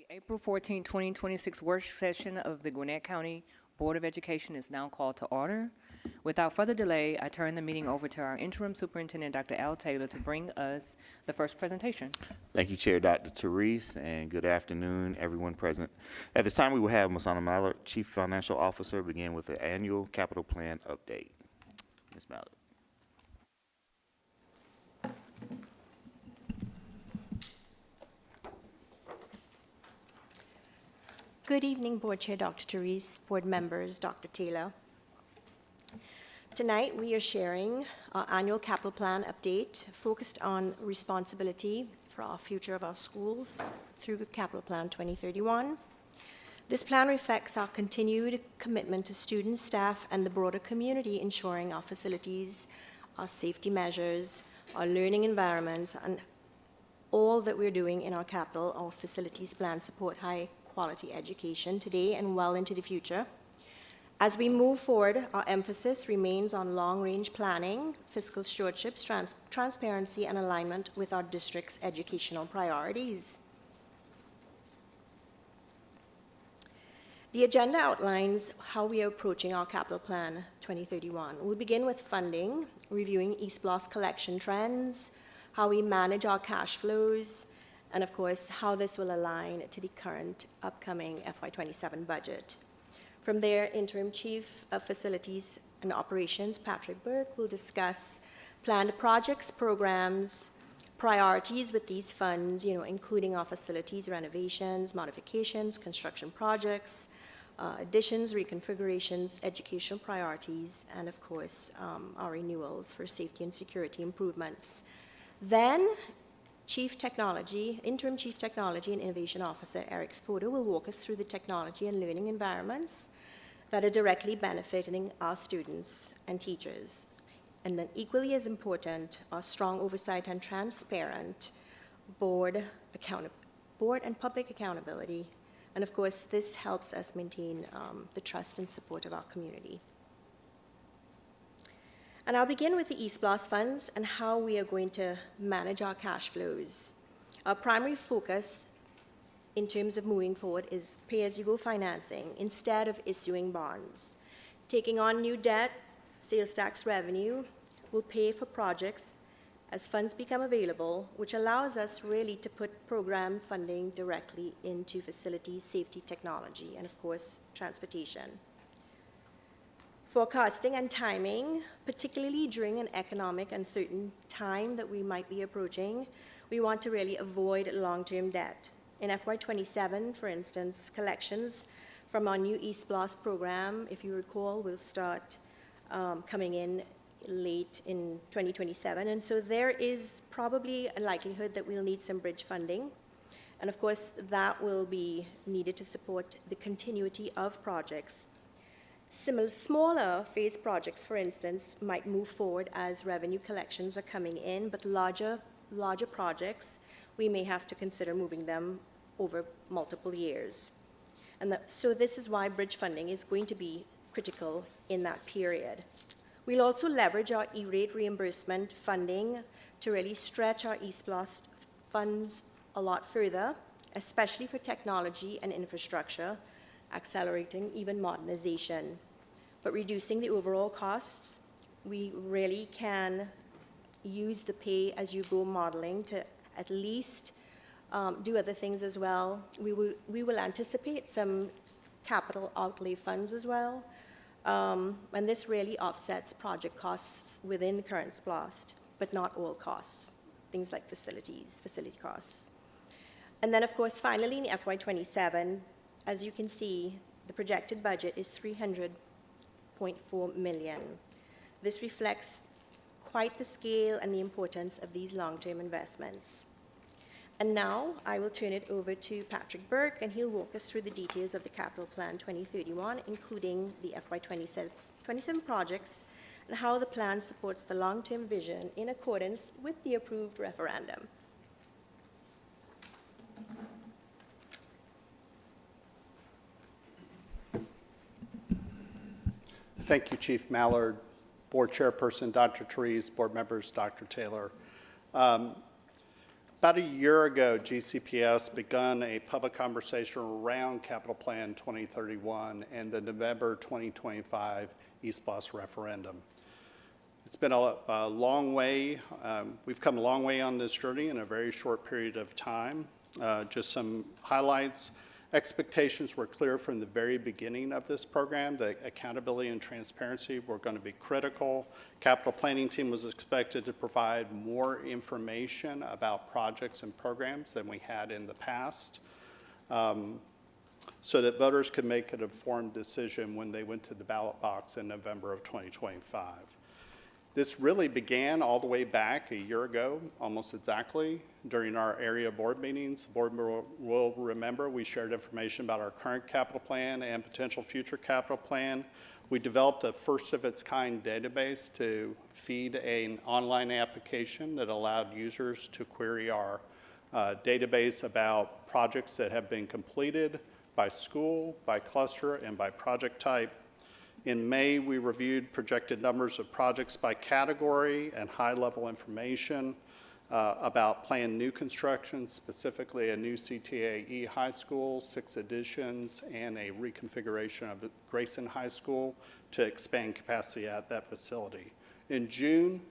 The April 14, 2026 work session of the Gwinnett County Board of Education is now called to order. Without further delay, I turn the meeting over to our interim superintendent, Dr. Al Taylor, to bring us the first presentation. Thank you, Chair Dr. Therese, and good afternoon, everyone present. At this time, we will have Ms. Anna Mallard, Chief Financial Officer, begin with the annual capital plan update. Ms. Mallard. Good evening, Board Chair Dr. Therese, board members, Dr. Taylor. Tonight, we are sharing our annual capital plan update focused on responsibility for our future of our schools through the Capital Plan 2031. This plan reflects our continued commitment to students, staff, and the broader community, ensuring our facilities, our safety measures, our learning environments, and all that we're doing in our capital, our facilities plan support high quality education today and well into the future. As we move forward, our emphasis remains on long-range planning, fiscal stewardship, transparency, and alignment with our district's educational priorities. The agenda outlines how we are approaching our Capital Plan 2031. We'll begin with funding, reviewing East Bloss collection trends, how we manage our cash flows, and of course, how this will align to the current upcoming FY27 budget. From there, Interim Chief of Facilities and Operations, Patrick Burke, will discuss planned projects, programs, priorities with these funds, including our facilities renovations, modifications, construction projects, additions, reconfigurations, educational priorities, and of course, our renewals for safety and security improvements. Then, Interim Chief Technology and Innovation Officer Eric Spoda will walk us through the technology and learning environments that are directly benefiting our students and teachers. And then equally as important, our strong oversight and transparent board and public accountability. And of course, this helps us maintain the trust and support of our community. And I'll begin with the East Bloss funds and how we are going to manage our cash flows. Our primary focus in terms of moving forward is pay-as-you-go financing instead of issuing bonds. Taking on new debt, sales tax revenue will pay for projects as funds become available, which allows us really to put program funding directly into facilities, safety, technology, and of course, transportation. Forecasting and timing, particularly during an economic uncertain time that we might be approaching, we want to really avoid long-term debt. In FY27, for instance, collections from our new East Bloss program, if you recall, will start coming in late in 2027. And so there is probably a likelihood that we'll need some bridge funding. And of course, that will be needed to support the continuity of projects. Smaller phase projects, for instance, might move forward as revenue collections are coming in, but larger projects, we may have to consider moving them over multiple years. So this is why bridge funding is going to be critical in that period. We'll also leverage our E-rate reimbursement funding to really stretch our East Bloss funds a lot further, especially for technology and infrastructure, accelerating even modernization. But reducing the overall costs, we really can use the pay-as-you-go modeling to at least do other things as well. We will anticipate some capital outlay funds as well, and this really offsets project costs within the current SPLOST, but not all costs, things like facility costs. And then, of course, finally, in FY27, as you can see, the projected budget is $300.4 million. This reflects quite the scale and the importance of these long-term investments. And now I will turn it over to Patrick Burke, and he'll walk us through the details of the Capital Plan 2031, including the FY27 projects and how the plan supports the long-term vision in accordance with the approved referendum. Thank you, Chief Mallard, Board Chairperson Dr. Therese, board members Dr. Taylor. About a year ago, GCPS begun a public conversation around Capital Plan 2031 and the November 2025 East Bluffs referendum. It's been a long way. We've come a long way on this journey in a very short period of time. Just some highlights. Expectations were clear from the very beginning of this program that accountability and transparency were going to be critical. Capital planning team was expected to provide more information about projects and programs than we had in the past, so that voters could make an informed decision when they went to the ballot box in November of 2025. This really began all the way back a year ago, almost exactly, during our area board meetings. The board will remember we shared information about our current capital plan and potential future capital plan. We developed a first-of-its-kind database to feed an online application that allowed users to query our database about projects that have been completed by school, by cluster, and by project type. In May, we reviewed projected numbers of projects by category and high-level information about planned new construction, specifically a new CTAE high school, 6 additions, and a reconfiguration of Grayson High School to expand capacity at that facility. In June,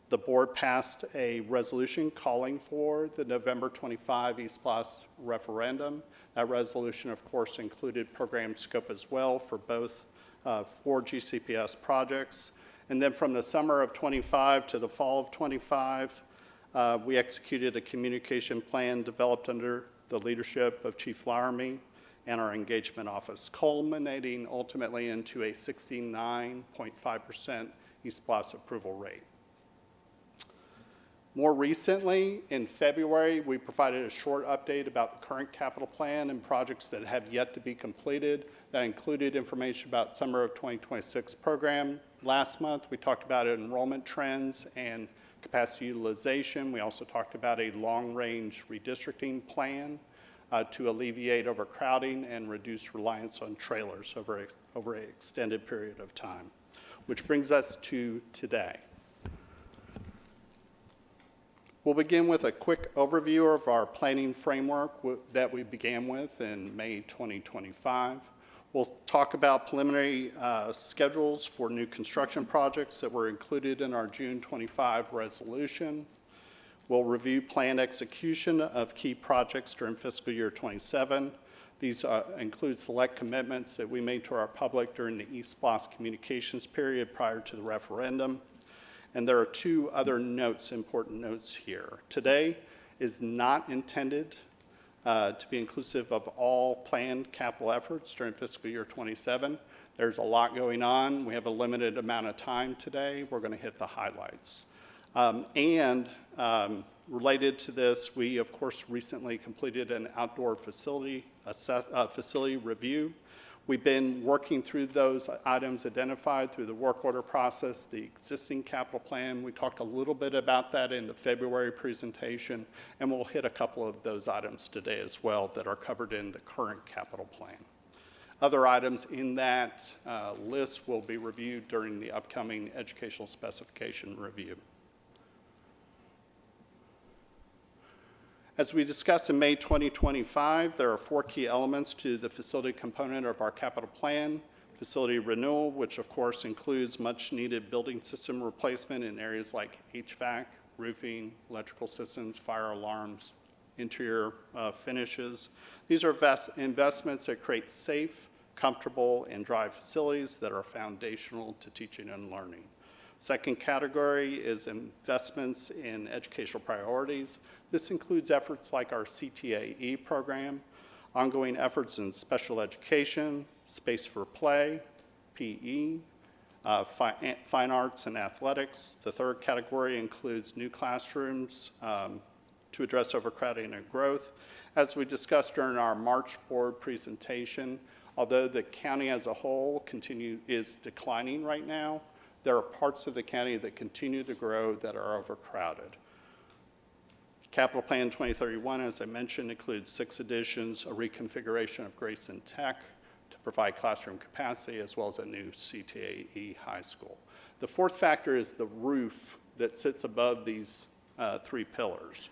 the board passed a resolution calling for the November 25 East Bluffs referendum. That resolution, of course, included program scope as well for both 4 GCPS projects. And then from the summer of 25 to the fall of 25, we executed a communication plan developed under the leadership of Chief Laramie and our engagement office, culminating ultimately into a 69.5% East Bluffs approval rate. More recently, in February, we provided a short update about the current capital plan and projects that have yet to be completed. That included information about summer of 2026 program. Last month, we talked about enrollment trends and capacity utilization. We also talked about a long-range redistricting plan to alleviate overcrowding and reduce reliance on trailers over an extended period of time, which brings us to today. We'll begin with a quick overview of our planning framework that we began with in May 2025. We'll talk about preliminary schedules for new construction projects that were included in our June 25 resolution. We'll review planned execution of key projects during fiscal year 27. These include select commitments that we made to our public during the East Bluffs communications period prior to the referendum. And there are 2 other notes, important notes here. Today is not intended to be inclusive of all planned capital efforts during fiscal year 27. There's a lot going on. We have a limited amount of time today. We're going to hit the highlights. Related to this, we, of course, recently completed an outdoor facility review. We've been working through those items identified through the work order process, the existing capital plan. We talked a little bit about that in the February presentation, and we'll hit a couple of those items today as well that are covered in the current capital plan. Other items in that list will be reviewed during the upcoming educational specification review. As we discussed in May 2025, there are 4 key elements to the facility component of our capital plan. Facility renewal, which of course includes much needed building system replacement in areas like HVAC, roofing, electrical systems, fire alarms, interior finishes. These are investments that create safe, comfortable, and dry facilities that are foundational to teaching and learning. Second category is investments in educational priorities. This includes efforts like our CTAE program, ongoing efforts in special education, space for play, PE, fine arts and athletics. The third category includes new classrooms to address overcrowding and growth. As we discussed during our March board presentation, although the county as a whole is declining right now, there are parts of the county that continue to grow that are overcrowded. Capital Plan 2031, as I mentioned, includes 6 additions, a reconfiguration of Grayson Tech to provide classroom capacity, as well as a new CTAE high school. The fourth factor is the roof that sits above these 3 pillars.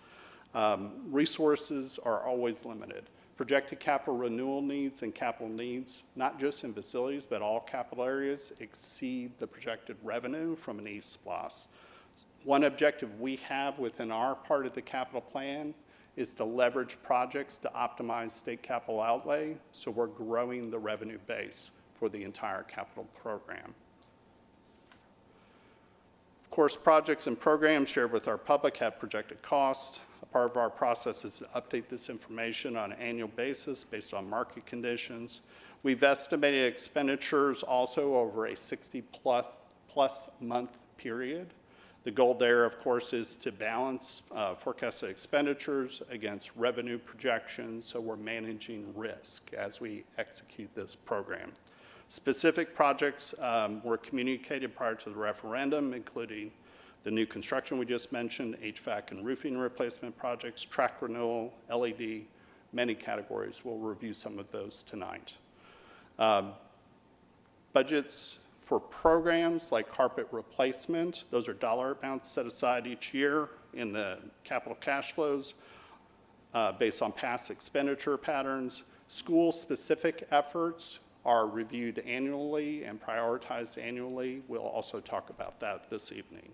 Resources are always limited. Projected capital renewal needs and capital needs, not just in facilities, but all capital areas, exceed the projected revenue from an E-SPLOST. One objective we have within our part of the capital plan is to leverage projects to optimize state capital outlay, so we're growing the revenue base for the entire capital program. Of course, projects and programs shared with our public have projected costs. A part of our process is to update this information on an annual basis based on market conditions. We've estimated expenditures also over a 60-plus month period. The goal there, of course, is to balance forecasted expenditures against revenue projections, so we're managing risk as we execute this program. Specific projects were communicated prior to the referendum, including the new construction we just mentioned, HVAC and roofing replacement projects, track renewal, LED, many categories. We'll review some of those tonight. Budgets for programs like carpet replacement, those are dollar amounts set aside each year in the capital cash flows based on past expenditure patterns. School-specific efforts are reviewed annually and prioritized annually. We'll also talk about that this evening.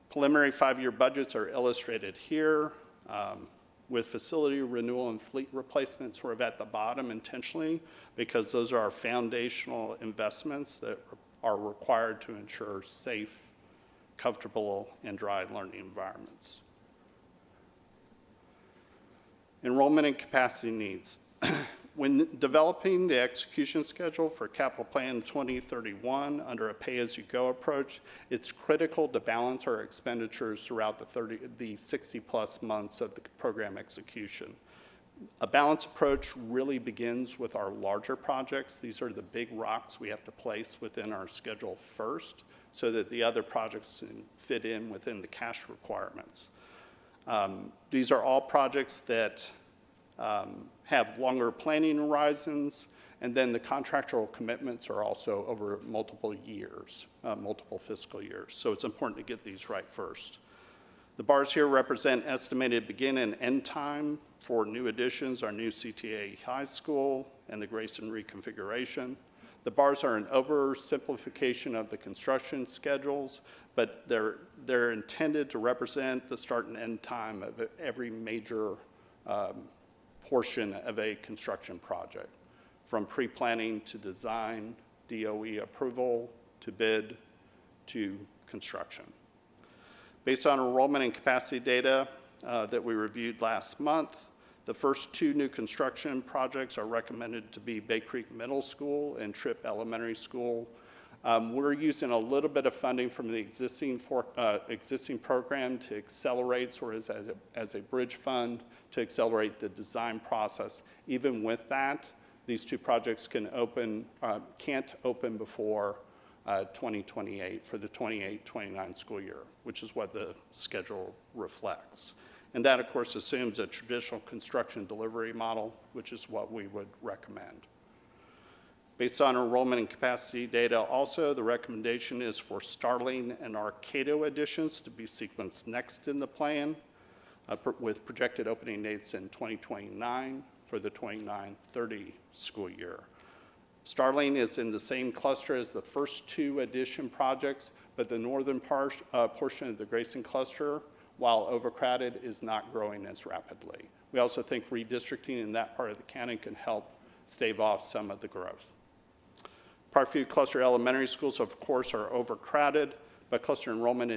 Preliminary 5-year budgets are illustrated here with facility renewal and fleet replacement sort of at the bottom intentionally, because those are our foundational investments that are required to ensure safe, comfortable, and dry learning environments. Enrollment and capacity needs. When developing the execution schedule for Capital Plan 2031 under a pay-as-you-go approach, it's critical to balance our expenditures throughout the 60-plus months of the program execution. A balanced approach really begins with our larger projects. These are the big rocks we have to place within our schedule first, so that the other projects can fit in within the cash requirements. These are all projects that have longer planning horizons, and then the contractual commitments are also over multiple years, multiple fiscal years. So it's important to get these right first. The bars here represent estimated begin and end time for new additions, our new CTA High School and the Grayson reconfiguration. The bars are an oversimplification of the construction schedules, but they're intended to represent the start and end time of every major portion of a construction project, from pre-planning to design, DOE approval, to bid, to construction. Based on enrollment and capacity data that we reviewed last month, the first 2 new construction projects are recommended to be Bay Creek Middle School and Tripp Elementary School. We're using a little bit of funding from the existing program to accelerate, sort of as a bridge fund, to accelerate the design process. Even with that, these 2 projects can't open before 2028 for the 28-29 school year, which is what the schedule reflects. And that, of course, assumes a traditional construction delivery model, which is what we would recommend. Based on enrollment and capacity data also, the recommendation is for Starling and Arcado additions to be sequenced next in the plan, with projected opening dates in 2029 for the 29-30 school year. Starling is in the same cluster as the first 2 addition projects, but the northern portion of the Grayson cluster, while overcrowded, is not growing as rapidly. We also think redistricting in that part of the county can help stave off some of the growth. Parkview Cluster Elementary Schools, of course, are overcrowded, but cluster enrollment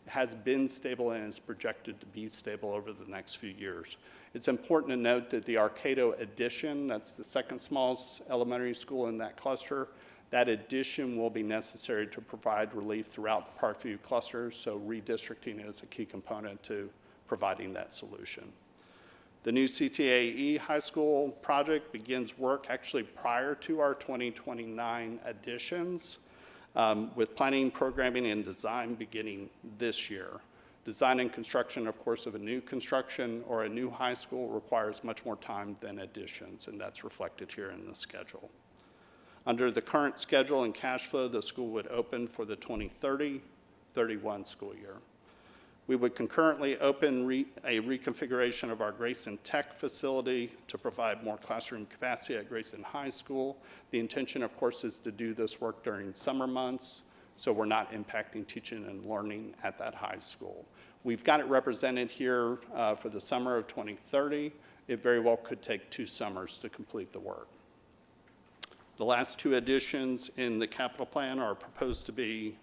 has been stable and is projected to be stable over the next few years. It's important to note that the Arcado addition, that's the second smallest elementary school in that cluster, that addition will be necessary to provide relief throughout the Parkview clusters, so redistricting is a key component to providing that solution. The new CTAE High School project begins work actually prior to our 2029 additions, with planning, programming, and design beginning this year. Design and construction, of course, of a new construction or a new high school requires much more time than additions, and that's reflected here in the schedule. Under the current schedule and cash flow, the school would open for the 2030-31 school year. We would concurrently open a reconfiguration of our Grayson Tech facility to provide more classroom capacity at Grayson High School. The intention, of course, is to do this work during summer months, so we're not impacting teaching and learning at that high school. We've got it represented here for the summer of 2030. It very well could take 2 summers to complete the work. The last 2 additions in the capital plan are proposed to be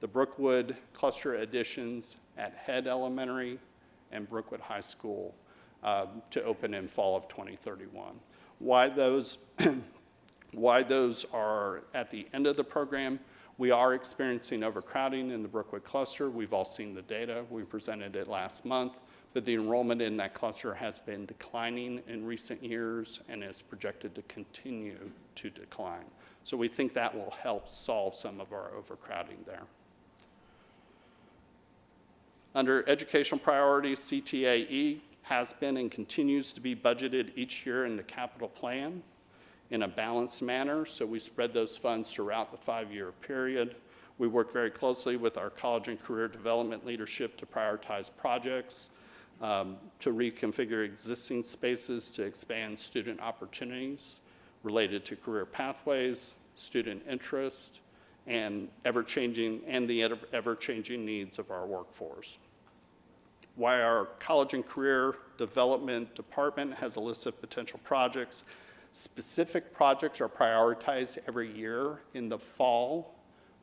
the Brookwood cluster additions at Head Elementary and Brookwood High School to open in fall of 2031. Why those are at the end of the program? We are experiencing overcrowding in the Brookwood cluster. We've all seen the data. We presented it last month, but the enrollment in that cluster has been declining in recent years and is projected to continue to decline. So we think that will help solve some of our overcrowding there. Under educational priorities, CTAE has been and continues to be budgeted each year in the capital plan in a balanced manner, so we spread those funds throughout the 5-year period. We work very closely with our college and career development leadership to prioritize projects, to reconfigure existing spaces to expand student opportunities related to career pathways, student interest, and the ever-changing needs of our workforce. Why our College and Career Development Department has a list of potential projects. Specific projects are prioritized every year in the fall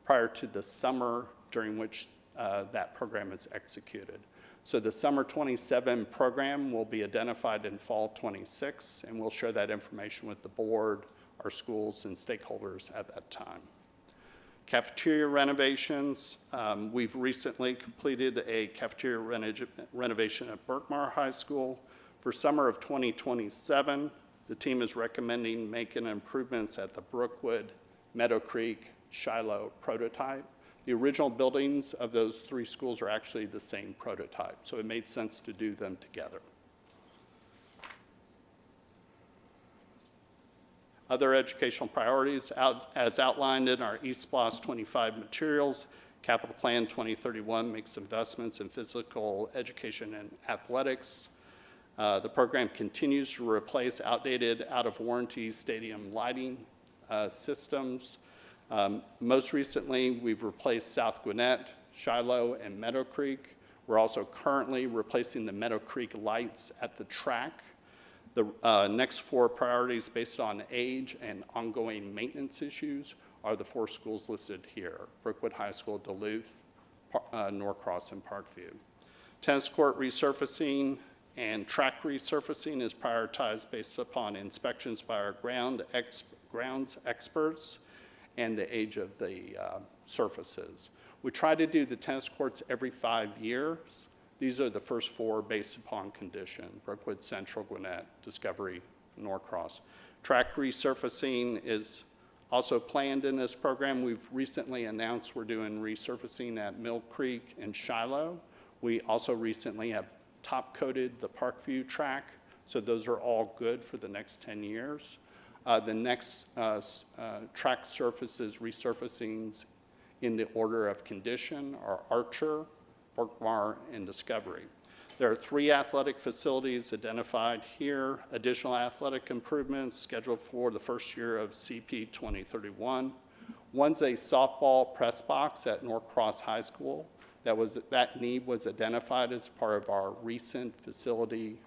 prior to the summer during which that program is executed. So the summer 27 program will be identified in fall 26, and we'll share that information with the board, our schools, and stakeholders at that time. Cafeteria renovations. We've recently completed a cafeteria renovation at Berkmar High School. For summer of 2027, the team is recommending making improvements at the Brookwood, Meadow Creek, Shiloh prototype. The original buildings of those 3 schools are actually the same prototype, so it made sense to do them together. Other educational priorities, as outlined in our East SPLOST 25 materials, Capital Plan 2031 makes investments in physical education and athletics. The program continues to replace outdated, out-of-warranty stadium lighting systems. Most recently, we've replaced South Gwinnett, Shiloh, and Meadow Creek. We're also currently replacing the Meadow Creek lights at the track. The next 4 priorities based on age and ongoing maintenance issues are the 4 schools listed here: Brookwood High School, Duluth, Norcross, and Parkview. Tennis court resurfacing and track resurfacing is prioritized based upon inspections by our grounds experts and the age of the surfaces. We try to do the tennis courts every 5 years. These are the first 4 based upon condition: Brookwood, Central, Gwinnett, Discovery, Norcross. Track resurfacing is also planned in this program. We've recently announced we're doing resurfacing at Mill Creek and Shiloh. We also recently have top-coated the Parkview track, so those are all good for the next 10 years. The next track surfaces resurfacings in the order of condition are Archer, Berkmar, and Discovery. There are 3 athletic facilities identified here. Additional athletic improvements scheduled for the first year of CP 2031. One's a softball press box at Norcross High School. That need was identified as part of our recent facility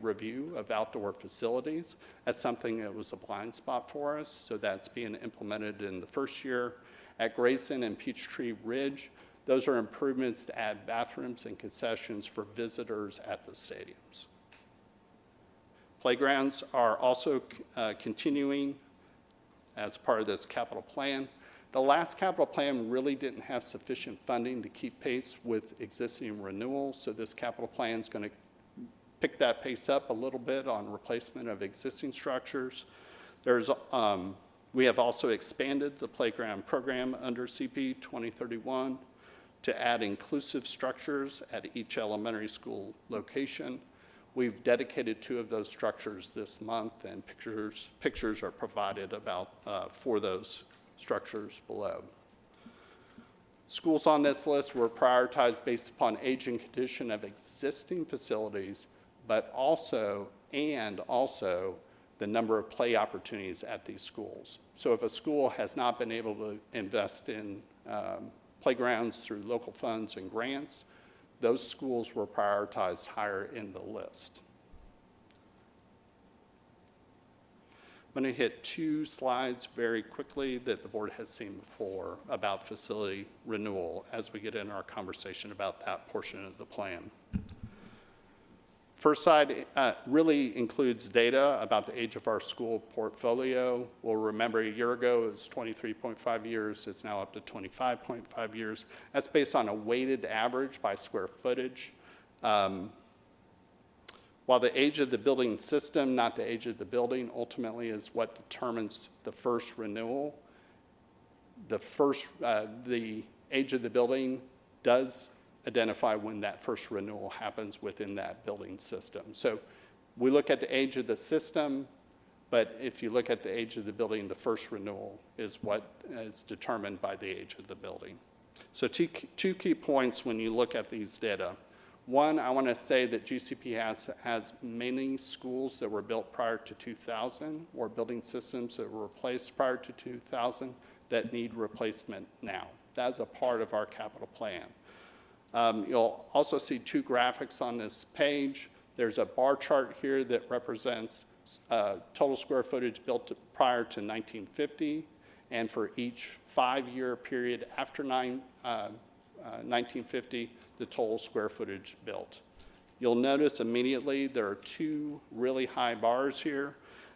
review of outdoor facilities. That's something that was a blind spot for us, so that's being implemented in the first year. At Grayson and Peachtree Ridge, those are improvements to add bathrooms and concessions for visitors at the stadiums. Playgrounds are also continuing as part of this capital plan. The last capital plan really didn't have sufficient funding to keep pace with existing renewals, so this capital plan is going to pick that pace up a little bit on replacement of existing structures. We have also expanded the playground program under CP 2031 to add inclusive structures at each elementary school location. We've dedicated 2 of those structures this month, and pictures are provided for those structures below. Schools on this list were prioritized based upon age and condition of existing facilities, but also the number of play opportunities at these schools. So if a school has not been able to invest in playgrounds through local funds and grants, those schools were prioritized higher in the list. I'm going to hit two slides very quickly that the board has seen before about facility renewal as we get in our conversation about that portion of the plan. First slide really includes data about the age of our school portfolio. We'll remember a year ago it was 23.5 years. It's now up to 25.5 years. That's based on a weighted average by square footage. While the age of the building system, not the age of the building, ultimately is what determines the first renewal, the age of the building does identify when that first renewal happens within that building system. So we look at the age of the system, but if you look at the age of the building, the first renewal is what is determined by the age of the building. So two key points when you look at these data. One, I want to say that GCP has many schools that were built prior to 2000 or building systems that were replaced prior to 2000 that need replacement now. That's a part of our capital plan. You'll also see two graphics on this page. There's a bar chart here that represents total square footage built prior to 1950, and for each 5-year period after 1950, the total square footage built. You'll notice immediately there are two really high bars here.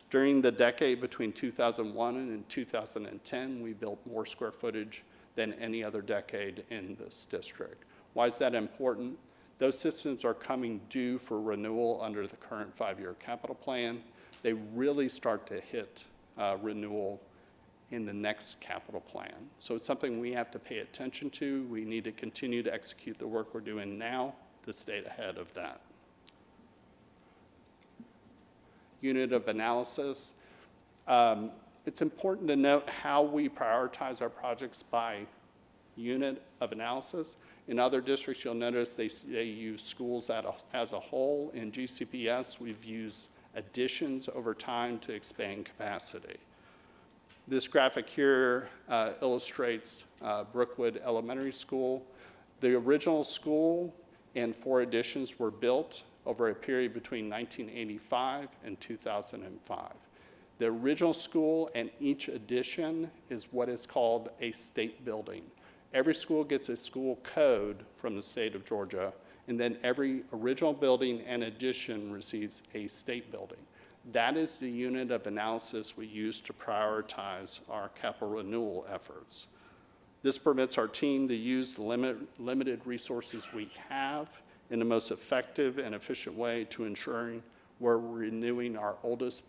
During the decade between 2001 and 2010, we built more square footage than any other decade in this district. Why is that important? Those systems are coming due for renewal under the current 5-year capital plan. They really start to hit renewal in the next capital plan. So it's something we have to pay attention to. We need to continue to execute the work we're doing now to stay ahead of that. Unit of analysis. It's important to note how we prioritize our projects by unit of analysis. In other districts, you'll notice they use schools as a whole. In GCPS, we've used additions over time to expand capacity. This graphic here illustrates Brookwood Elementary School. The original school and 4 additions were built over a period between 1985 and 2005. The original school and each addition is what is called a state building. Every school gets a school code from the state of Georgia, and then every original building and addition receives a state building. That is the unit of analysis we use to prioritize our capital renewal efforts. This permits our team to use the limited resources we have in the most effective and efficient way to ensuring we're renewing our oldest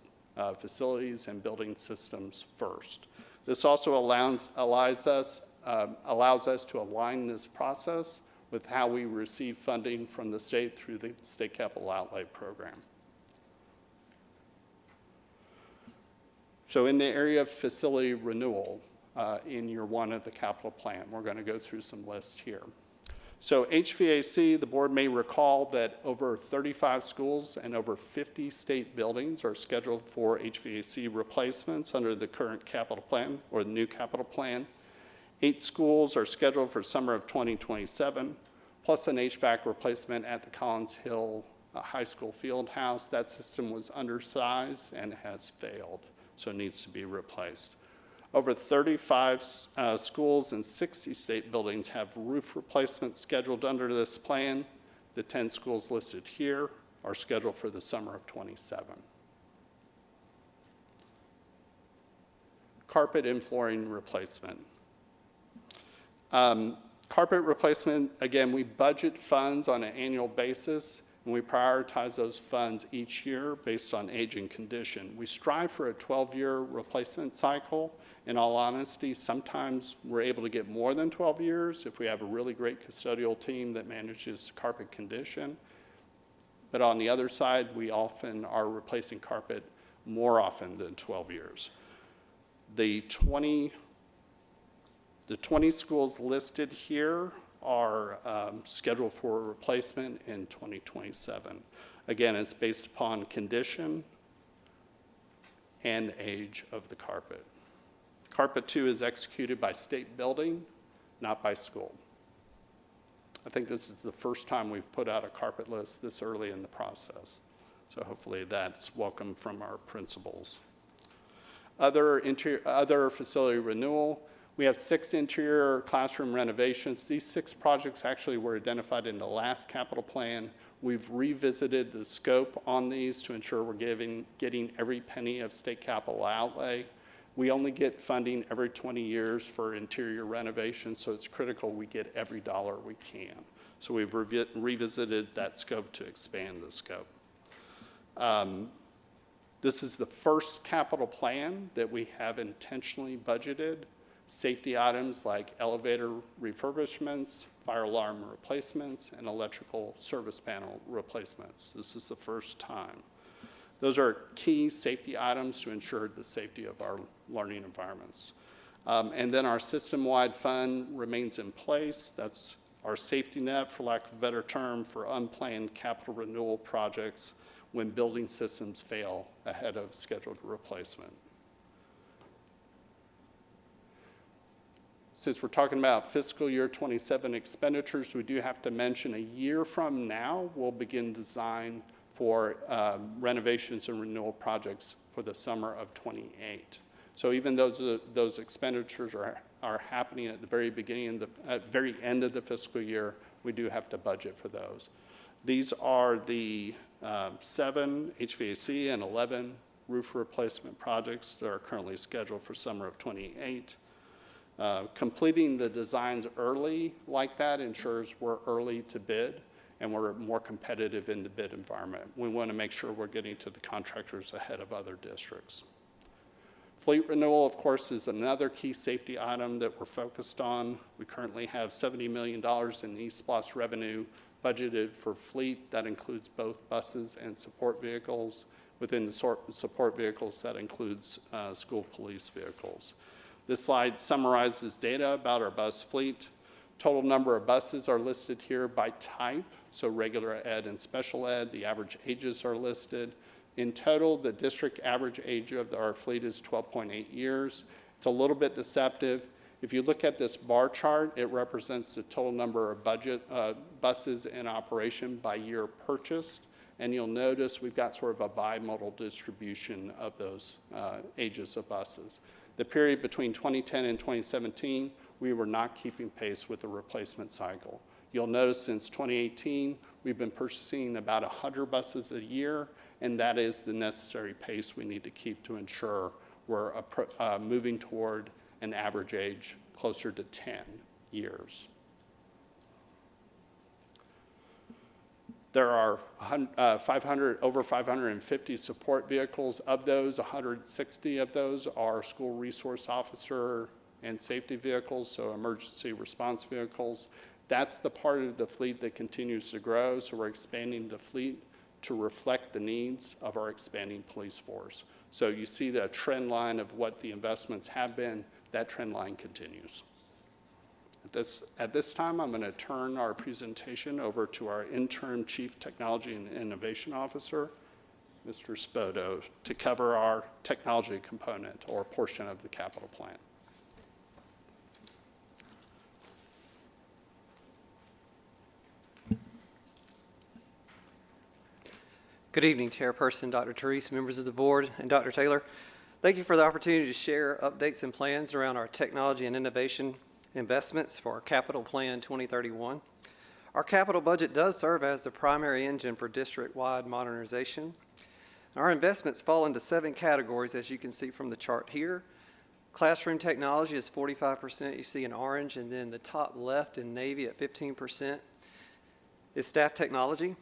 facilities and building systems first. This also allows us to align this process with how we receive funding from the state through the State Capital Outlay Program. So in the area of facility renewal, in year 1 of the capital plan, we're going to go through some lists here. So HVAC, the board may recall that over 35 schools and over 50 state buildings are scheduled for HVAC replacements under the current capital plan or the new capital plan. 8 schools are scheduled for summer of 2027, plus an HVAC replacement at the Collins Hill High School field house. That system was undersized and has failed, so it needs to be replaced. Over 35 schools and 60 state buildings have roof replacements scheduled under this plan. The 10 schools listed here are scheduled for the summer of 27. Carpet and flooring replacement. Carpet replacement, again, we budget funds on an annual basis, and we prioritize those funds each year based on age and condition. We strive for a 12-year replacement cycle. In all honesty, sometimes we're able to get more than 12 years if we have a really great custodial team that manages carpet condition. But on the other side, we often are replacing carpet more often than 12 years. The The 20 schools listed here are scheduled for replacement in 2027. Again, it's based upon condition and age of the carpet. Carpet 2 is executed by state building, not by school. I think this is the first time we've put out a carpet list this early in the process. So hopefully that's welcome from our principals. Other facility renewal, we have 6 interior classroom renovations. These 6 projects actually were identified in the last capital plan. We've revisited the scope on these to ensure we're getting every penny of state capital outlay. We only get funding every 20 years for interior renovations, so it's critical we get every dollar we can. So we've revisited that scope to expand the scope. This is the first capital plan that we have intentionally budgeted safety items like elevator refurbishments, fire alarm replacements, and electrical service panel replacements. This is the first time. Those are key safety items to ensure the safety of our learning environments. And then our system-wide fund remains in place. That's our safety net, for lack of a better term, for unplanned capital renewal projects when building systems fail ahead of scheduled replacement. Since we're talking about fiscal year 27 expenditures, we do have to mention a year from now, we'll begin design for renovations and renewal projects for the summer of 28. So even those expenditures are happening at the very beginning, at very end of the fiscal year, we do have to budget for those. These are the 7 HVAC and 11 roof replacement projects that are currently scheduled for summer of 28. Completing the designs early like that ensures we're early to bid and we're more competitive in the bid environment. We want to make sure we're getting to the contractors ahead of other districts. Fleet renewal, of course, is another key safety item that we're focused on. We currently have $70 million in eSPLOST revenue budgeted for fleet. That includes both buses and support vehicles. Within the support vehicles, that includes school police vehicles. This slide summarizes data about our bus fleet. Total number of buses are listed here by type, so regular ed and special ed. The average ages are listed. In total, the district average age of our fleet is 12.8 years. It's a little bit deceptive. If you look at this bar chart, it represents the total number of buses in operation by year purchased. And you'll notice we've got sort of a bimodal distribution of those ages of buses. The period between 2010 and 2017, we were not keeping pace with the replacement cycle. You'll notice since 2018, we've been purchasing about 100 buses a year, and that is the necessary pace we need to keep to ensure we're moving toward an average age closer to 10 years. There are over 550 support vehicles. Of those, 160 of those are school resource officer and safety vehicles, so emergency response vehicles. That's the part of the fleet that continues to grow, so we're expanding the fleet to reflect the needs of our expanding police force. So you see the trend line of what the investments have been. That trend line continues. At this time, I'm going to turn our presentation over to our interim Chief Technology and Innovation Officer, Mr. Spoto, to cover our technology component or portion of the capital plan. Good evening, Chairperson Dr. Therese, members of the board, and Dr. Taylor. Thank you for the opportunity to share updates and plans around our technology and innovation investments for our Capital Plan 2031. Our capital budget does serve as the primary engine for district-wide modernization. Our investments fall into 7 categories, as you can see from the chart here. Classroom technology is 45%, you see in orange, and then the top left in navy at 15% is staff technology.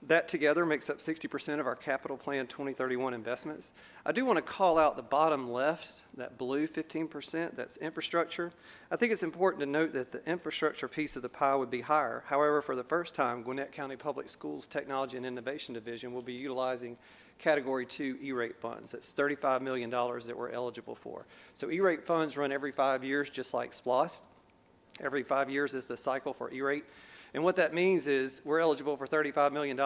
That together makes up 60% of our Capital Plan 2031 investments. I do want to call out the bottom left, that blue 15%, that's infrastructure. I think it's important to note that the infrastructure piece of the pie would be higher. However, for the first time, Gwinnett County Public Schools Technology and Innovation Division will be utilizing Category 2 E-rate funds. That's $35 million that we're eligible for. So E-rate funds run every 5 years, just like SPLOST. Every 5 years is the cycle for E-rate. And what that means is we're eligible for $35 million.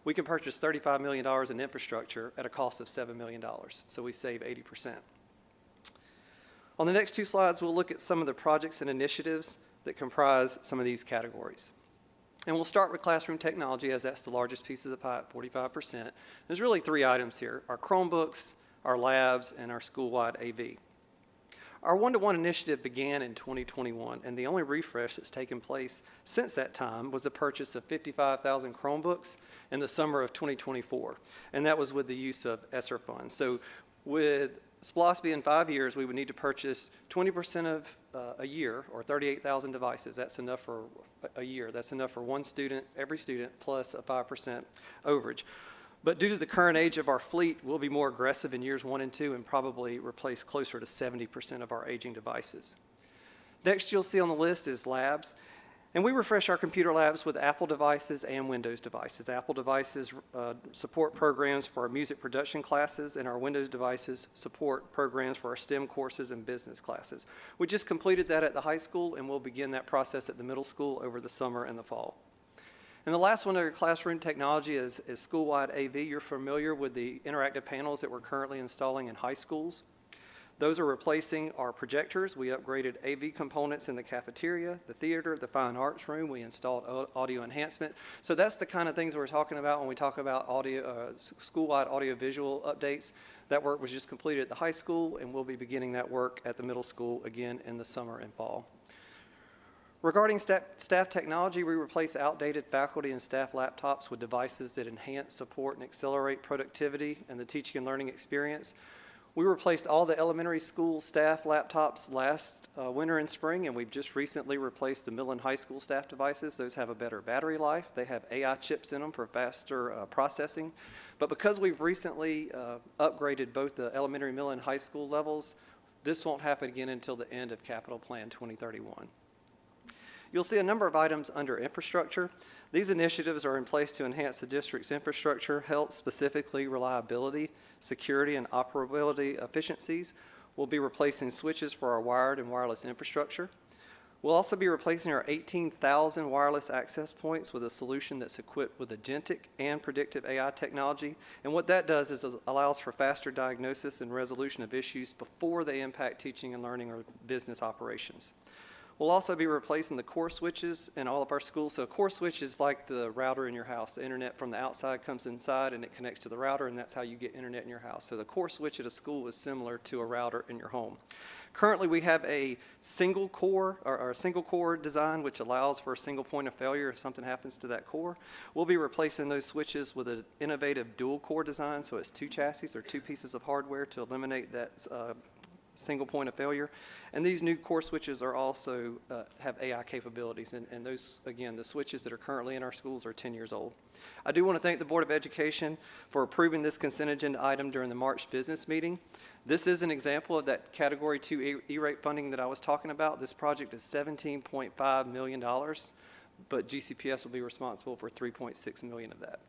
We can purchase $35 million in infrastructure at a cost of $7 million. So we save 80%. On the next two slides, we'll look at some of the projects and initiatives that comprise some of these categories. And we'll start with classroom technology, as that's the largest piece of the pie at 45%. There's really three items here: our Chromebooks, our labs, and our school-wide AV. Our one-to-one initiative began in 2021, and the only refresh that's taken place since that time was the purchase of 55,000 Chromebooks in the summer of 2024, and that was with the use of ESSER funds. So with SPLOST being 5 years, we would need to purchase 20% of a year, or 38,000 devices. That's enough for a year. That's enough for one student, every student, plus a 5% overage. But due to the current age of our fleet, we'll be more aggressive in years 1 and 2 and probably replace closer to 70% of our aging devices. Next you'll see on the list is labs. And we refresh our computer labs with Apple devices and Windows devices. Apple devices support programs for our music production classes, and our Windows devices support programs for our STEM courses and business classes. We just completed that at the high school, and we'll begin that process at the middle school over the summer and the fall. And the last one under classroom technology is school-wide AV. You're familiar with the interactive panels that we're currently installing in high schools. Those are replacing our projectors. We upgraded AV components in the cafeteria, the theater, the fine arts room. We installed audio enhancement. So that's the kind of things we're talking about when we talk about audio, school-wide audiovisual updates. That work was just completed at the high school, and we'll be beginning that work at the middle school again in the summer and fall. Regarding staff technology, we replace outdated faculty and staff laptops with devices that enhance, support, and accelerate productivity and the teaching and learning experience. We replaced all the elementary school staff laptops last winter and spring, and we've just recently replaced the middle and high school staff devices. Those have a better battery life. They have AI chips in them for faster processing. But because we've recently upgraded both the elementary, middle, and high school levels, this won't happen again until the end of Capital Plan 2031. You'll see a number of items under infrastructure. These initiatives are in place to enhance the district's infrastructure, health, specifically reliability, security, and operability efficiencies. We'll be replacing switches for our wired and wireless infrastructure. We'll also be replacing our 18,000 wireless access points with a solution that's equipped with agentic and predictive AI technology. And what that does is it allows for faster diagnosis and resolution of issues before they impact teaching and learning or business operations. We'll also be replacing the core switches in all of our schools. So a core switch is like the router in your house. The internet from the outside comes inside and it connects to the router, and that's how you get internet in your house. So the core switch at a school is similar to a router in your home. Currently, we have a single core design, which allows for a single point of failure if something happens to that core. We'll be replacing those switches with an innovative dual core design. So it's two chassis or two pieces of hardware to eliminate that single point of failure. And these new core switches are also have AI capabilities. And those, again, the switches that are currently in our schools are 10 years old. I do want to thank the Board of Education for approving this consent agenda item during the March business meeting. This is an example of that Category 2 E-rate funding that I was talking about. This project is $17.5 million, but GCPS will be responsible for $3.6 million of that.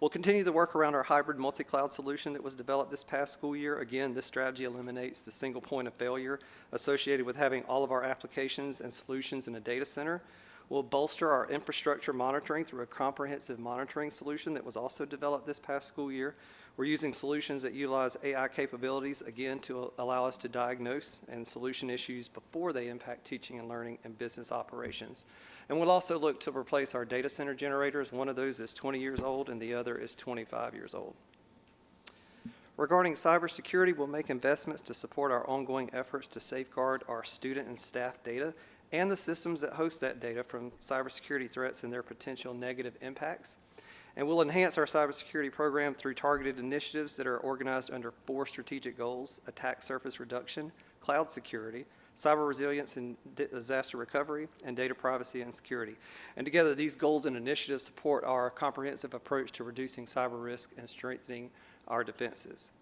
We'll continue the work around our hybrid multi-cloud solution that was developed this past school year. Again, this strategy eliminates the single point of failure associated with having all of our applications and solutions in a data center. We'll bolster our infrastructure monitoring through a comprehensive monitoring solution that was also developed this past school year. We're using solutions that utilize AI capabilities, again, to allow us to diagnose and solution issues before they impact teaching and learning and business operations. And we'll also look to replace our data center generators. One of those is 20 years old and the other is 25 years old. Regarding cybersecurity, we'll make investments to support our ongoing efforts to safeguard our student and staff data and the systems that host that data from cybersecurity threats and their potential negative impacts. And we'll enhance our cybersecurity program through targeted initiatives that are organized under 4 strategic goals: attack surface reduction, cloud security, cyber resilience and disaster recovery, and data privacy and security. And together, these goals and initiatives support our comprehensive approach to reducing cyber risk and strengthening our defenses.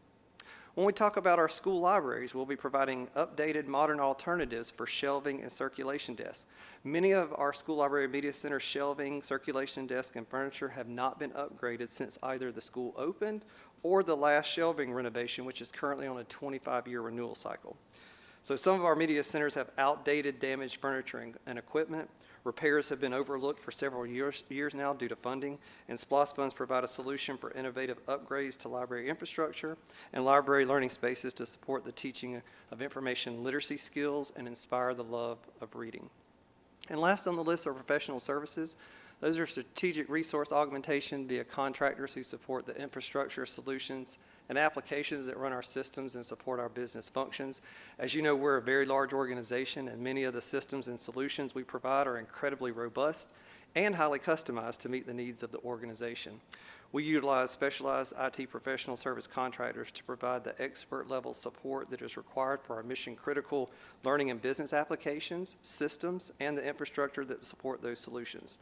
When we talk about our school libraries, we'll be providing updated modern alternatives for shelving and circulation desks. Many of our school library media center shelving, circulation desk, and furniture have not been upgraded since either the school opened or the last shelving renovation, which is currently on a 25-year renewal cycle. So some of our media centers have outdated, damaged furniture and equipment. Repairs have been overlooked for several years now due to funding, and SPLOST funds provide a solution for innovative upgrades to library infrastructure and library learning spaces to support the teaching of information literacy skills and inspire the love of reading. And last on the list are professional services. Those are strategic resource augmentation via contractors who support the infrastructure solutions and applications that run our systems and support our business functions. As you know, we're a very large organization, and many of the systems and solutions we provide are incredibly robust and highly customized to meet the needs of the organization. We utilize specialized IT professional service contractors to provide the expert level support that is required for our mission critical learning and business applications, systems, and the infrastructure that support those solutions.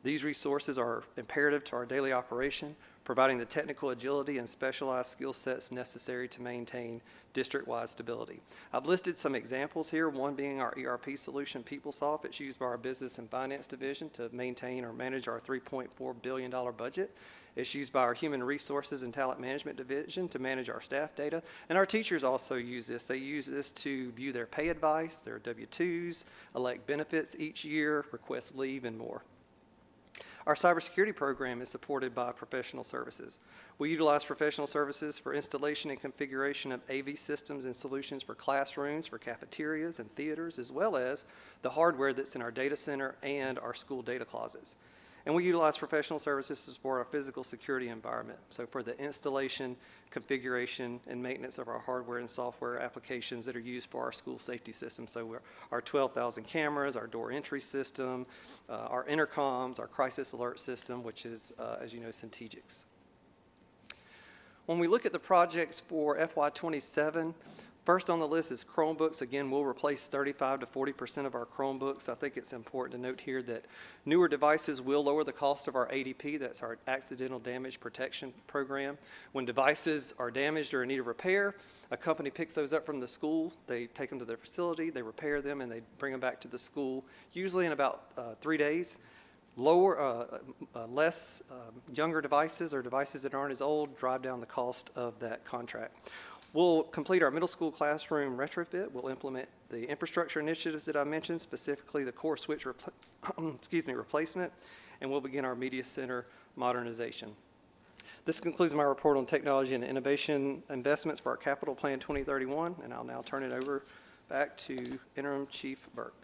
These resources are imperative to our daily operation, providing the technical agility and specialized skill sets necessary to maintain district-wide stability. I've listed some examples here, one being our ERP solution, PeopleSoft. It's used by our business and finance division to maintain or manage our $3.4 billion budget. It's used by our human resources and talent management division to manage our staff data. And our teachers also use this. They use this to view their pay advice, their W-2s, elect benefits each year, request leave, and more. Our cybersecurity program is supported by professional services. We utilize professional services for installation and configuration of AV systems and solutions for classrooms, for cafeterias and theaters, as well as the hardware that's in our data center and our school data closets. And we utilize professional services to support our physical security environment. So for the installation, configuration, and maintenance of our hardware and software applications that are used for our school safety system. So our 12,000 cameras, our door entry system, our intercoms, our crisis alert system, which is, as you know, Centegix. When we look at the projects for FY27, first on the list is Chromebooks. Again, we'll replace 35 to 40% of our Chromebooks. I think it's important to note here that newer devices will lower the cost of our ADP. That's our Accidental Damage Protection Program. When devices are damaged or in need of repair, a company picks those up from the school. They take them to their facility, they repair them, and they bring them back to the school, usually in about 3 days. Less younger devices or devices that aren't as old drive down the cost of that contract. We'll complete our middle school classroom retrofit. We'll implement the infrastructure initiatives that I mentioned, specifically the core switch replacement, and we'll begin our media center modernization. This concludes my report on technology and innovation investments for our capital plan 2031, and I'll now turn it over back to Interim Chief Burke.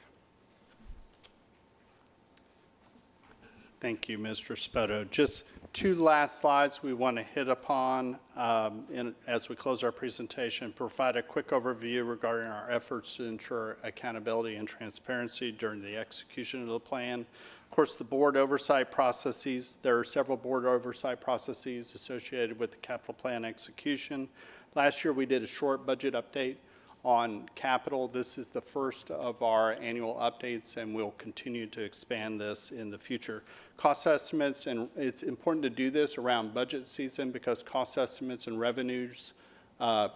Thank you, Mr. Spoto. Just two last slides we want to hit upon as we close our presentation, provide a quick overview regarding our efforts to ensure accountability and transparency during the execution of the plan. Of course, the board oversight processes. There are several board oversight processes associated with the capital plan execution. Last year, we did a short budget update on capital. This is the first of our annual updates, and we'll continue to expand this in the future. Cost estimates, and it's important to do this around budget season because cost estimates and revenues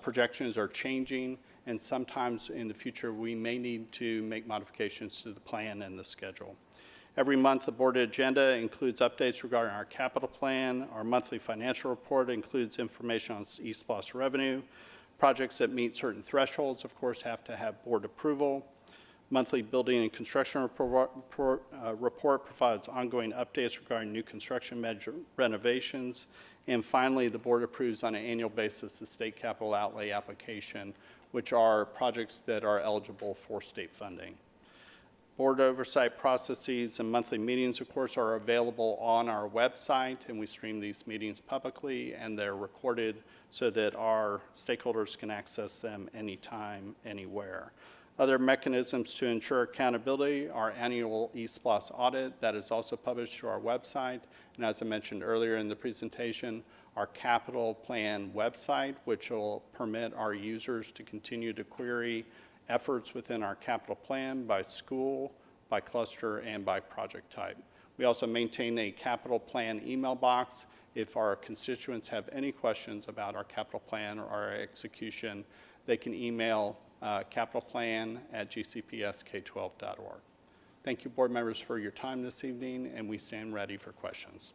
projections are changing, and sometimes in the future we may need to make modifications to the plan and the schedule. Every month, the board agenda includes updates regarding our capital plan. Our monthly financial report includes information on eSPLOST revenue. Projects that meet certain thresholds, of course, have to have board approval. Monthly building and construction report provides ongoing updates regarding new construction renovations. And finally, the board approves on an annual basis the state capital outlay application, which are projects that are eligible for state funding. Board oversight processes and monthly meetings, of course, are available on our website, and we stream these meetings publicly, and they're recorded so that our stakeholders can access them anytime, anywhere. Other mechanisms to ensure accountability, our annual eSPLOST audit that is also published to our website, and as I mentioned earlier in the presentation, our capital plan website, which will permit our users to continue to query efforts within our capital plan by school, by cluster, and by project type. We also maintain a capital plan email box. If our constituents have any questions about our capital plan or our execution, they can email capitalplan@gcpsk12.org. Thank you, board members, for your time this evening, and we stand ready for questions.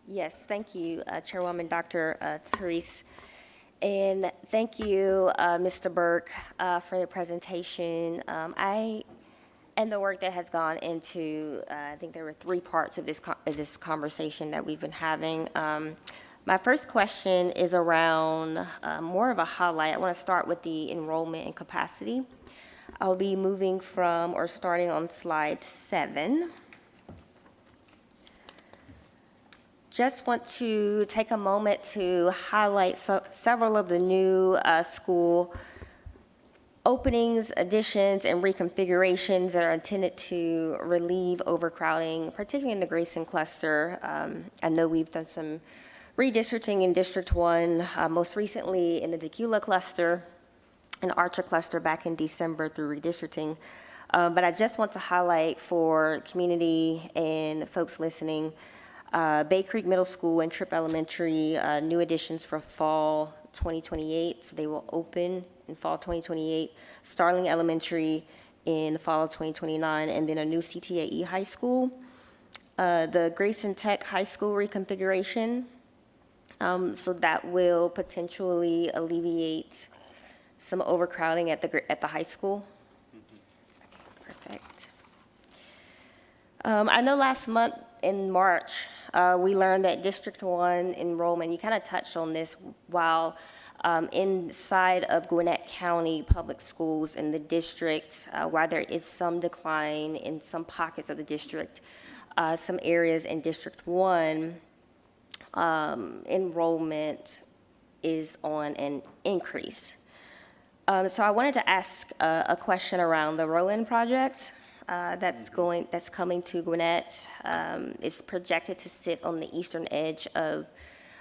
Yes, thank you, Chairwoman Dr. Therese. And thank you, Mr. Burke, for the presentation. And the work that has gone into, I think there were 3 parts of this conversation that we've been having. My first question is around more of a highlight. I want to start with the enrollment and capacity. I'll be moving from or starting on slide 7. Just want to take a moment to highlight several of the new school openings, additions, and reconfigurations that are intended to relieve overcrowding, particularly in the Grayson cluster. I know we've done some redistricting in District 1, most recently in the Tequila cluster and Archer cluster back in December through redistricting. But I just want to highlight for community and folks listening, Bay Creek Middle School and Tripp Elementary, new additions for fall 2028, so they will open in fall 2028. Starling Elementary in fall of 2029, and then a new CTAE high school. The Grayson Tech High School reconfiguration, so that will potentially alleviate some overcrowding at the high school. Perfect. I know last month in March, we learned that District 1 enrollment, you kind of touched on this, while inside of Gwinnett County Public Schools in the district, while there is some decline in some pockets of the district, some areas in District 1, enrollment is on an increase. So I wanted to ask a question around the Rowan project. That's coming to Gwinnett. It's projected to sit on the eastern edge of,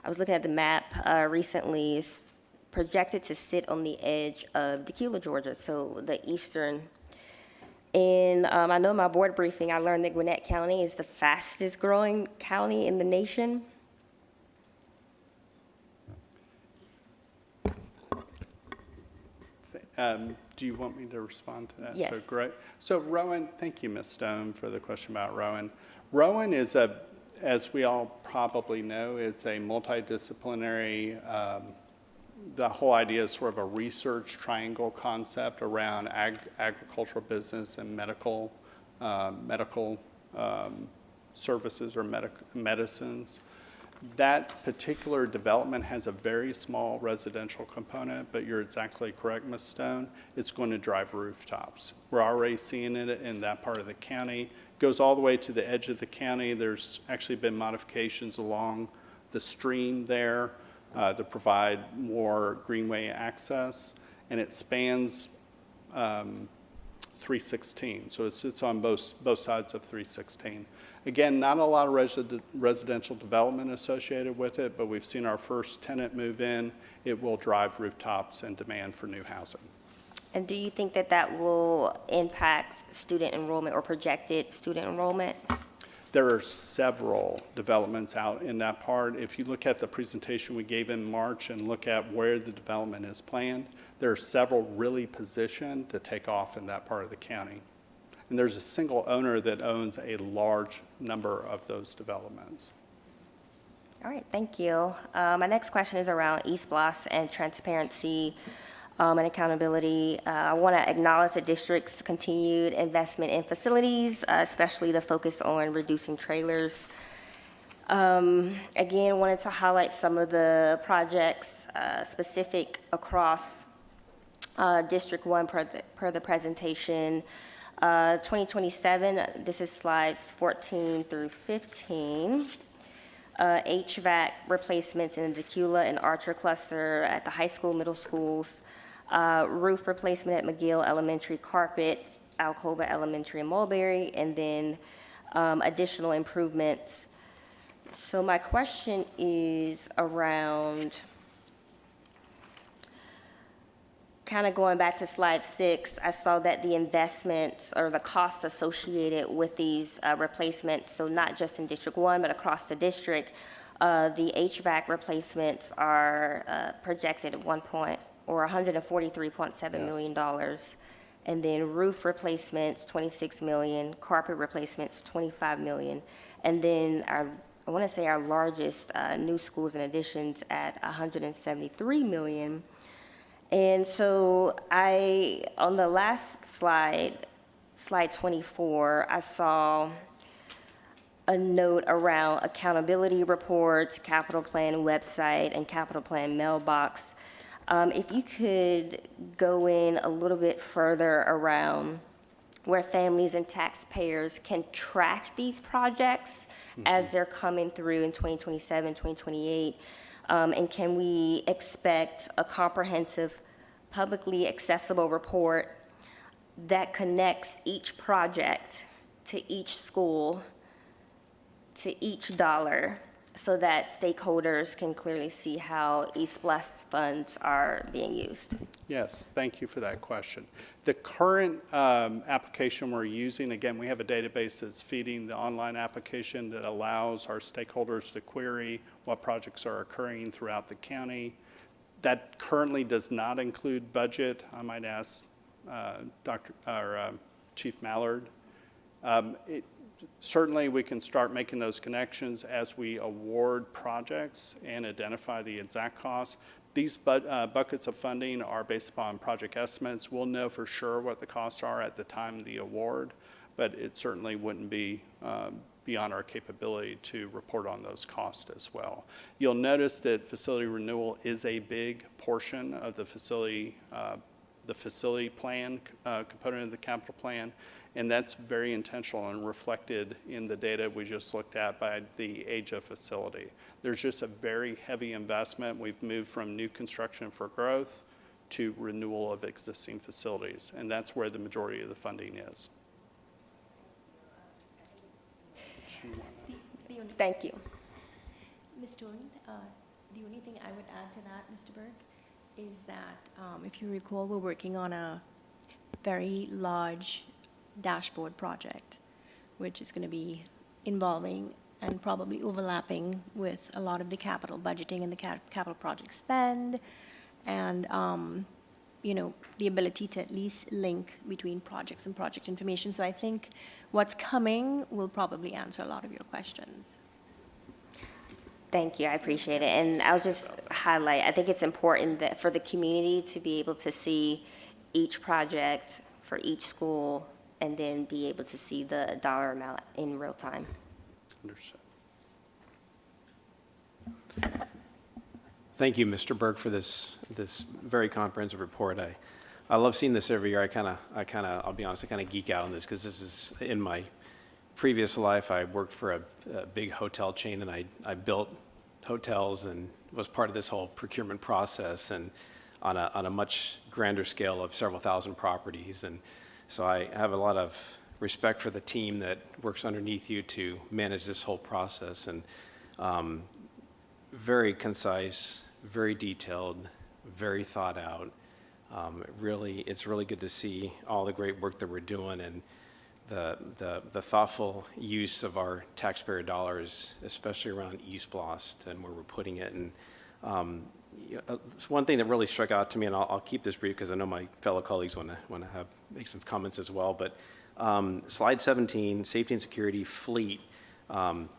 I was looking at the map recently, it's projected to sit on the edge of Tequila, Georgia, so the eastern. And I know in my board briefing, I learned that Gwinnett County is the fastest growing county in the nation. Do you want me to respond to that? Yes. So great. So Rowan, thank you, Ms. Stone, for the question about Rowan. Rowan is as we all probably know, it's a multidisciplinary, the whole idea is sort of a research triangle concept around agricultural business and medical services or medicines. That particular development has a very small residential component, but you're exactly correct, Ms. Stone. It's going to drive rooftops. We're already seeing it in that part of the county. Goes all the way to the edge of the county. There's actually been modifications along the stream there to provide more greenway access, and it spans 316. So it sits on both sides of 316. Again, not a lot of residential development associated with it, but we've seen our first tenant move in. It will drive rooftops and demand for new housing. And do you think that that will impact student enrollment or projected student enrollment? There are several developments out in that part. If you look at the presentation we gave in March and look at where the development is planned, there are several really positioned to take off in that part of the county. And there's a single owner that owns a large number of those developments. All right, thank you. My next question is around East Bluffs and transparency and accountability. I want to acknowledge the district's continued investment in facilities, especially the focus on reducing trailers. Again, wanted to highlight some of the projects specific across District 1 per the presentation. 2027, this is slides 14 through 15. HVAC replacements in the Tequila and Archer cluster at the high school, middle schools. Roof replacement at McGill Elementary, carpet, Alcova Elementary and Mulberry, and then additional improvements. So my question is around kind of going back to slide 6, I saw that the investments or the costs associated with these replacements, so not just in District 1, but across the district, the HVAC replacements are projected at $143.7 million. And then roof replacements, 26 million, carpet replacements, 25 million. And then I want to say our largest new schools and additions at 173 million. And so on the last slide, slide 24, I saw a note around accountability reports, capital plan website, and capital plan mailbox. If you could go in a little bit further around where families and taxpayers can track these projects as they're coming through in 2027, 2028, and can we expect a comprehensive, publicly accessible report that connects each project to each school, to each dollar, so that stakeholders can clearly see how East Blast funds are being used? Yes, thank you for that question. The current application we're using, again, we have a database that's feeding the online application that allows our stakeholders to query what projects are occurring throughout the county. That currently does not include budget. I might ask Chief Mallard. Certainly, we can start making those connections as we award projects and identify the exact costs. These buckets of funding are based upon project estimates. We'll know for sure what the costs are at the time of the award, but it certainly wouldn't be beyond our capability to report on those costs as well. You'll notice that facility renewal is a big portion of the facility plan component of the capital plan. And that's very intentional and reflected in the data we just looked at by the age of facility. There's just a very heavy investment. We've moved from new construction for growth to renewal of existing facilities, and that's where the majority of the funding is. Thank you. Ms. Torn, the only thing I would add to that, Mr. Burke, is that if you recall, we're working on a very large dashboard project, which is going to be involving and probably overlapping with a lot of the capital budgeting and the capital project spend, and the ability to at least link between projects and project information. So I think what's coming will probably answer a lot of your questions. Thank you, I appreciate it. And I'll just highlight, I think it's important that for the community to be able to see each project for each school and then be able to see the dollar amount in real time. Understood. Thank you, Mr. Burke, for this very comprehensive report. I love seeing this every year. I'll be honest, I kind of geek out on this because this is, in my previous life, I worked for a big hotel chain, and I built hotels and was part of this whole procurement process, and on a much grander scale of several thousand properties. And so I have a lot of respect for the team that works underneath you to manage this whole process. And very concise, very detailed, very thought out. It's really good to see all the great work that we're doing and the thoughtful use of our taxpayer dollars, especially around East Blast and where we're putting it. And one thing that really struck out to me, and I'll keep this brief because I know my fellow colleagues want to make some comments as well. But slide 17, safety and security fleet,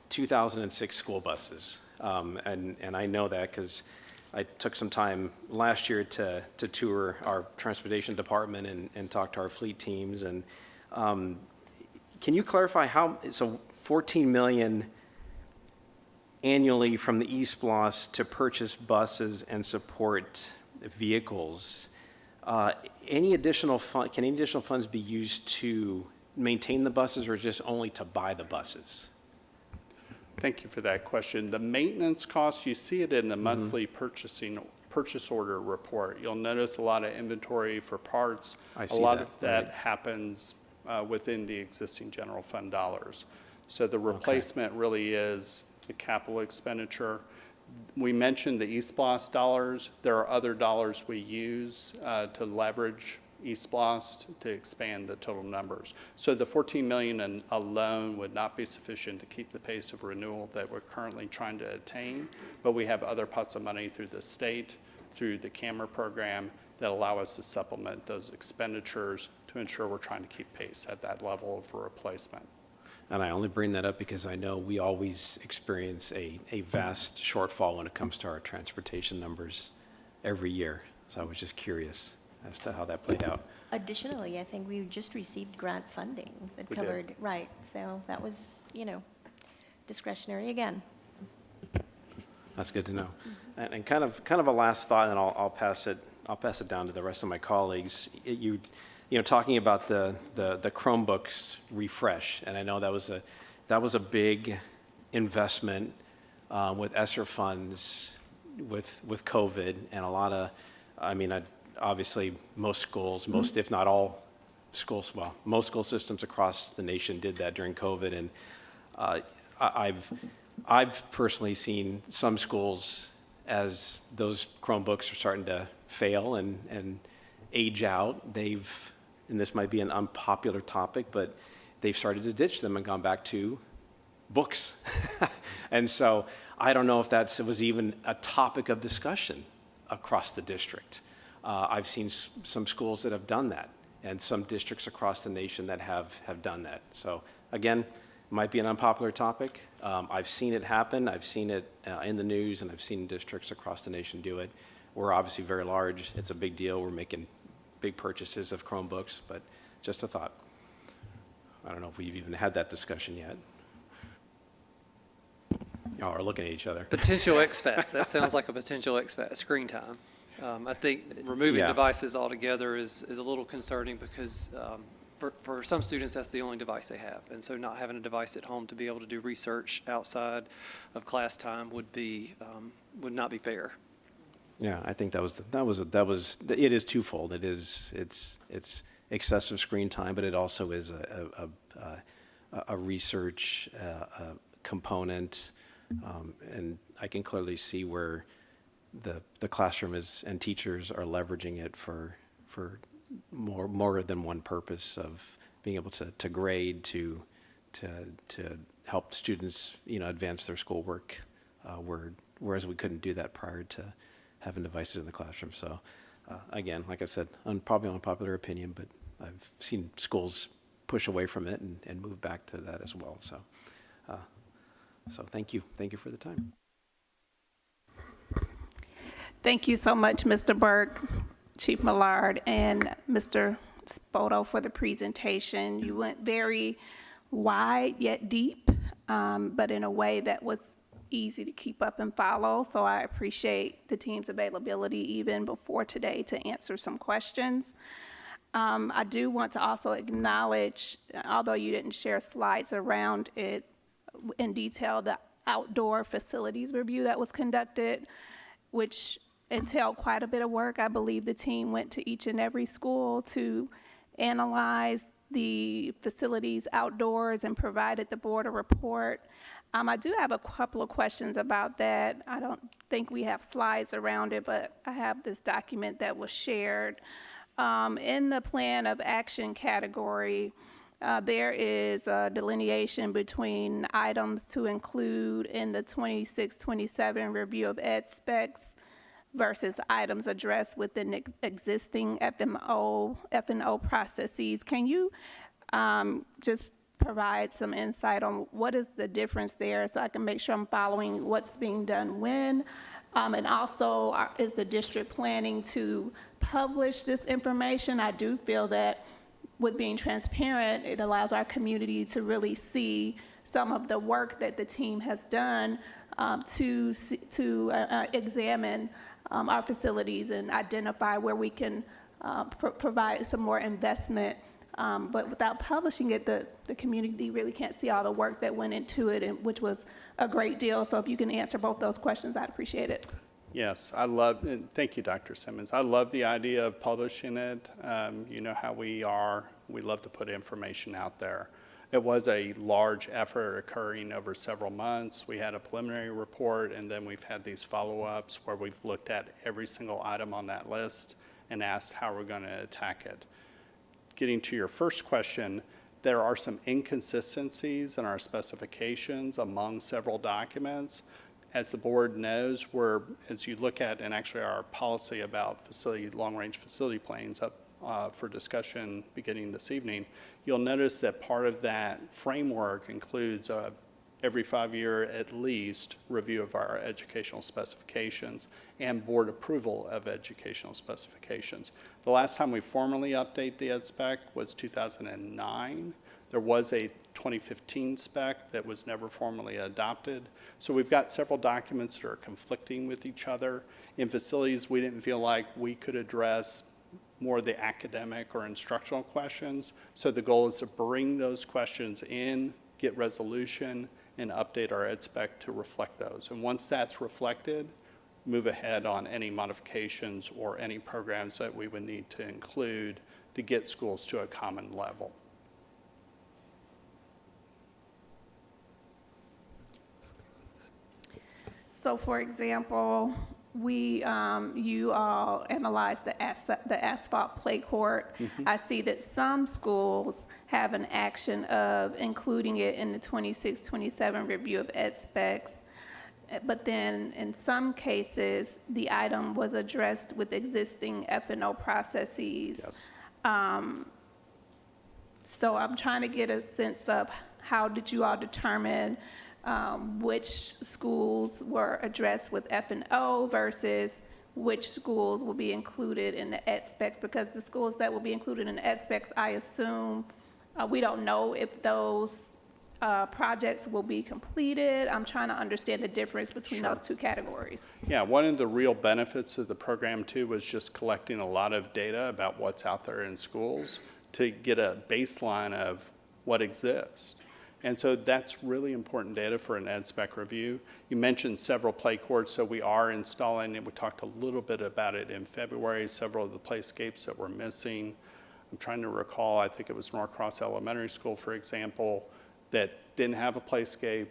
2006 school buses, and I know that because I took some time last year to tour our transportation department and talk to our fleet teams. And can you clarify so 14 million annually from the East Blast to purchase buses and support vehicles? Can any additional funds be used to maintain the buses, or just only to buy the buses? Thank you for that question. The maintenance costs, you see it in the monthly purchase order report. You'll notice a lot of inventory for parts. I see a lot that, of that right. happens within the existing general fund dollars. So the replacement really is the capital expenditure. We mentioned the eSPLOST dollars. There are other dollars we use to leverage eSPLOST to expand the total numbers. So the 14 million alone would not be sufficient to keep the pace of renewal that we're currently trying to attain, but we have other pots of money through the state, through the CAMER program, that allow us to supplement those expenditures to ensure we're trying to keep pace at that level of replacement. And I only bring that up because I know we always experience a vast shortfall when it comes to our transportation numbers every year. So I was just curious as to how that played out. Additionally, I think we just received grant funding that We did. covered, right, so that was, discretionary again. That's good to know. And kind of a last thought, and I'll pass it down to the rest of my colleagues. You know, talking about the Chromebooks refresh, and I know that was a big investment with ESSER funds with COVID, and a lot of, obviously most schools, most if not all schools, well, most school systems across the nation did that during COVID, and I've personally seen some schools, as those Chromebooks are starting to fail and age out, and this might be an unpopular topic, but they've started to ditch them and gone back to books. And so I don't know if that was even a topic of discussion across the district. I've seen some schools that have done that, and some districts across the nation that have done that. So again, it might be an unpopular topic. I've seen it happen. I've seen it in the news, and I've seen districts across the nation do it. We're obviously very large. It's a big deal. We're making big purchases of Chromebooks, but just a thought. I don't know if we've even had that discussion yet. Y'all are looking at each other. Potential XFAT, that sounds like a potential XFAT, screen time. I think removing Yeah. devices altogether is a little concerning because for some students, that's the only device they have. And so not having a device at home to be able to do research outside of class time would not be fair. Yeah, I think it is twofold. It's excessive screen time, but it also is a research component, and I can clearly see where the classroom and teachers are leveraging it for more than one purpose of being able to grade, to help students, advance their schoolwork, whereas we couldn't do that prior to having devices in the classroom. So again, like I said, probably unpopular opinion, but I've seen schools push away from it and move back to that as well. So thank you for the time. Thank you so much, Mr. Burke, Chief Millard, and Mr. Spoto for the presentation. You went very wide yet deep, but in a way that was easy to keep up and follow. So I appreciate the team's availability even before today to answer some questions. I do want to also acknowledge, although you didn't share slides around it in detail, the outdoor facilities review that was conducted, which entailed quite a bit of work. I believe the team went to each and every school to analyze the facilities outdoors and provided the board a report. I do have a couple of questions about that. I don't think we have slides around it, but I have this document that was shared. In the plan of action category, there is a delineation between items to include in the 26-27 review of ed specs versus items addressed within existing F&O processes. Can you just provide some insight on what is the difference there so I can make sure I'm following what's being done when? And also, is the district planning to publish this information? I do feel that with being transparent, it allows our community to really see some of the work that the team has done to examine our facilities and identify where we can provide some more investment. But without publishing it, the community really can't see all the work that went into it, which was a great deal. So if you can answer both those questions, I'd appreciate it. Yes, and thank you, Dr. Simmons. I love the idea of publishing it. You know how we are. We love to put information out there. It was a large effort occurring over several months. We had a preliminary report, and then we've had these follow-ups where we've looked at every single item on that list and asked how we're going to attack it. Getting to your first question, there are some inconsistencies in our specifications among several documents. As the board knows, as you look at, and actually our policy about long-range facility plans up for discussion beginning this evening, you'll notice that part of that framework includes every 5-year at least review of our educational specifications and board approval of educational specifications. The last time we formally updated the ed spec was 2009. There was a 2015 spec that was never formally adopted. So we've got several documents that are conflicting with each other. In facilities, we didn't feel like we could address more of the academic or instructional questions. So the goal is to bring those questions in, get resolution, and update our ed spec to reflect those. And once that's reflected, move ahead on any modifications or any programs that we would need to include to get schools to a common level. So for example, you all analyzed the asphalt play court. I see that some schools have an action of including it in the 26-27 review of ed specs. But then in some cases, the item was addressed with existing F&O processes. Yes. So I'm trying to get a sense of how did you all determine which schools were addressed with F&O versus which schools will be included in the ed specs? Because the schools that will be included in the ed specs, I assume, we don't know if those projects will be completed. I'm trying to understand the difference between those two categories. Yeah, one of the real benefits of the program too was just collecting a lot of data about what's out there in schools to get a baseline of what exists. And so that's really important data for an ed spec review. You mentioned several play courts, so we are installing it. We talked a little bit about it in February, several of the playscapes that were missing. I'm trying to recall, I think it was Norcross Elementary School, for example, that didn't have a playscape.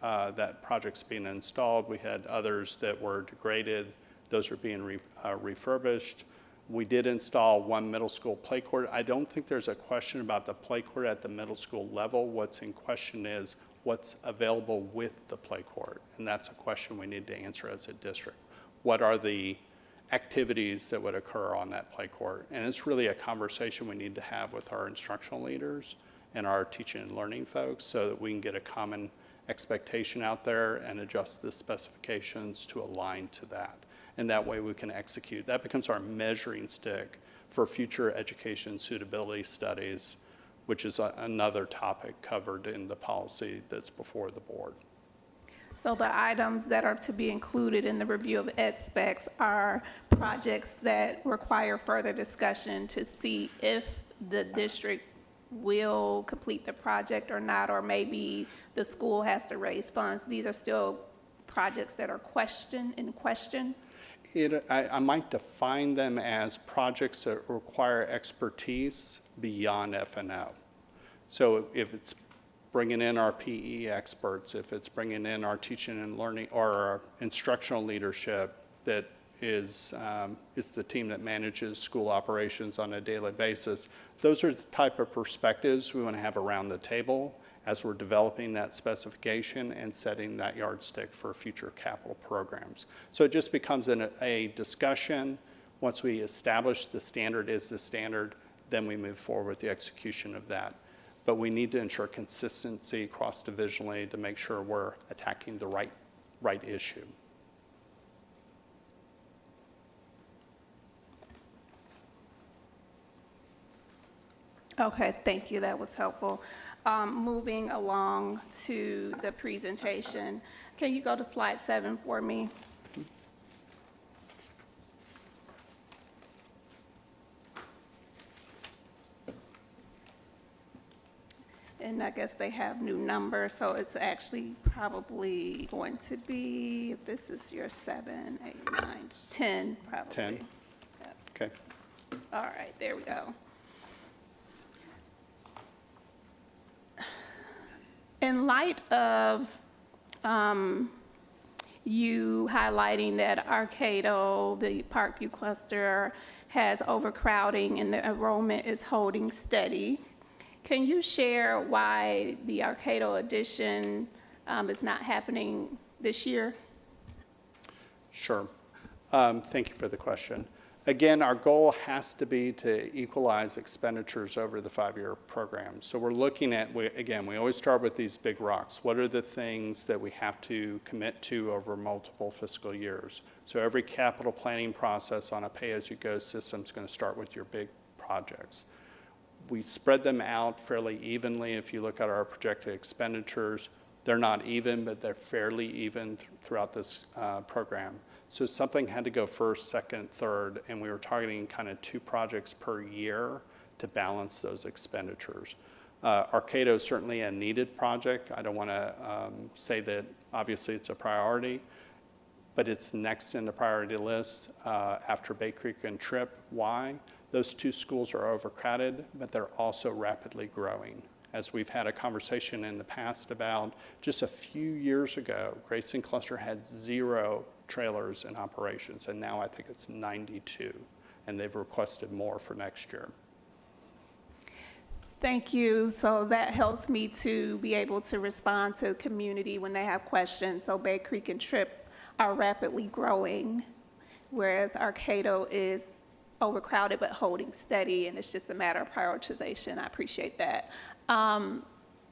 That project's being installed. We had others that were degraded. Those are being refurbished. We did install one middle school play court. I don't think there's a question about the play court at the middle school level. What's in question is what's available with the play court, and that's a question we need to answer as a district. What are the activities that would occur on that play court? And it's really a conversation we need to have with our instructional leaders and our teaching and learning folks so that we can get a common expectation out there and adjust the specifications to align to that. And that way we can execute. That becomes our measuring stick for future education suitability studies, which is another topic covered in the policy that's before the board. So the items that are to be included in the review of ed specs are projects that require further discussion to see if the district will complete the project or not, or maybe the school has to raise funds. These are still projects that are in question. I might define them as projects that require expertise beyond F&O. So if it's bringing in our PE experts, if it's bringing in our teaching and learning or our instructional leadership that is the team that manages school operations on a daily basis, those are the type of perspectives we want to have around the table as we're developing that specification and setting that yardstick for future capital programs. So it just becomes a discussion. Once we establish the standard is the standard, then we move forward with the execution of that. But we need to ensure consistency cross-divisionally to make sure we're attacking the right issue. Okay, thank you, that was helpful. Moving along to the presentation, can you go to slide 7 for me? And I guess they have new numbers, so it's actually probably going to be, if this is your 7, 8, 9, 10, probably. 10? Yep. Okay. All right, there we go. In light of you highlighting that Arcado, the Parkview cluster, has overcrowding and the enrollment is holding steady, can you share why the Arcado addition is not happening this year? Sure. Thank you for the question. Again, our goal has to be to equalize expenditures over the 5-year program. So we're looking at, we always start with these big rocks. What are the things that we have to commit to over multiple fiscal years? So every capital planning process on a pay-as-you-go system is going to start with your big projects. We spread them out fairly evenly. If you look at our projected expenditures, they're not even, but they're fairly even throughout this program. So something had to go first, second, third, and we were targeting kind of 2 projects per year to balance those expenditures. Arcado is certainly a needed project. I don't want to say that obviously it's a priority, but it's next in the priority list after Bay Creek and Tripp. Why? Those 2 schools are overcrowded, but they're also rapidly growing. As we've had a conversation in the past about just a few years ago, Grayson Cluster had 0 trailers in operations, and now I think it's 92, and they've requested more for next year. Thank you. So that helps me to be able to respond to the community when they have questions. So Bay Creek and Tripp are rapidly growing, whereas Arcado is overcrowded but holding steady, and it's just a matter of prioritization. I appreciate that.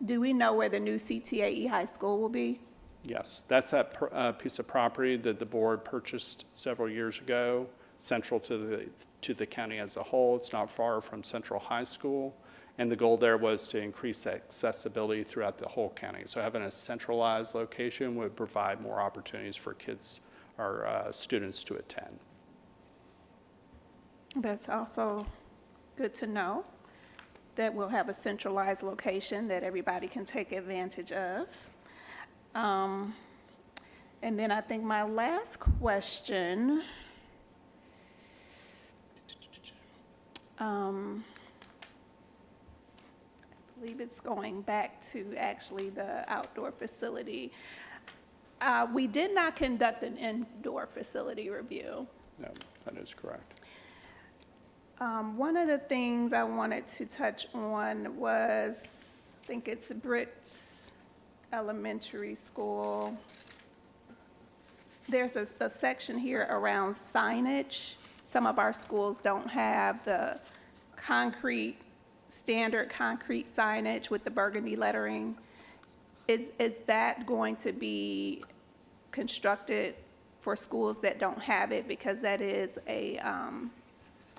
Do we know where the new CTAE High School will be? Yes, that's that piece of property that the board purchased several years ago, central to the county as a whole. It's not far from Central High School, and the goal there was to increase accessibility throughout the whole county. So having a centralized location would provide more opportunities for kids or students to attend. That's also good to know, that we'll have a centralized location that everybody can take advantage of. And then I think my last question, I believe it's going back to actually the outdoor facility. We did not conduct an indoor facility review. No, that is correct. One of the things I wanted to touch on was, I think it's Britt's Elementary School. There's a section here around signage. Some of our schools don't have the standard concrete signage with the burgundy lettering. Is that going to be constructed for schools that don't have it? Because that is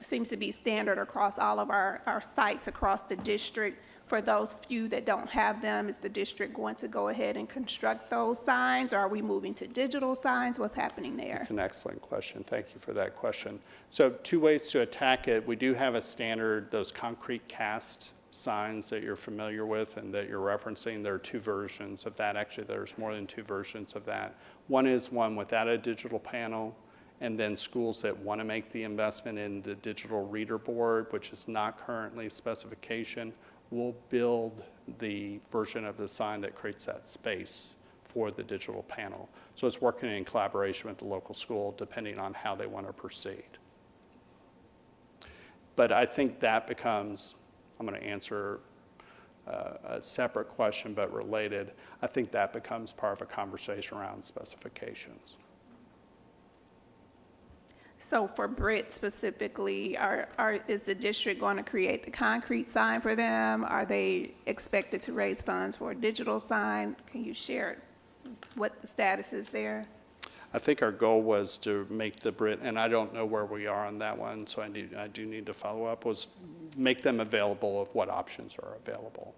seems to be standard across all of our sites across the district. For those few that don't have them, is the district going to go ahead and construct those signs, or are we moving to digital signs? What's happening there? It's an excellent question. Thank you for that question. So 2 ways to attack it. We do have a standard, those concrete cast signs that you're familiar with and that you're referencing. There are 2 versions of that. Actually, there's more than 2 versions of that. One is one without a digital panel, and then schools that want to make the investment in the digital reader board, which is not currently specification, will build the version of the sign that creates that space for the digital panel. So it's working in collaboration with the local school depending on how they want to proceed. But I think that becomes, I'm going to answer a separate question but related, I think that becomes part of a conversation around specifications. So for Britt specifically, is the district going to create the concrete sign for them? Are they expected to raise funds for a digital sign? Can you share what the status is there? I think our goal was to make the Britt, and I don't know where we are on that one, so I do need to follow up, was make them available of what options are available.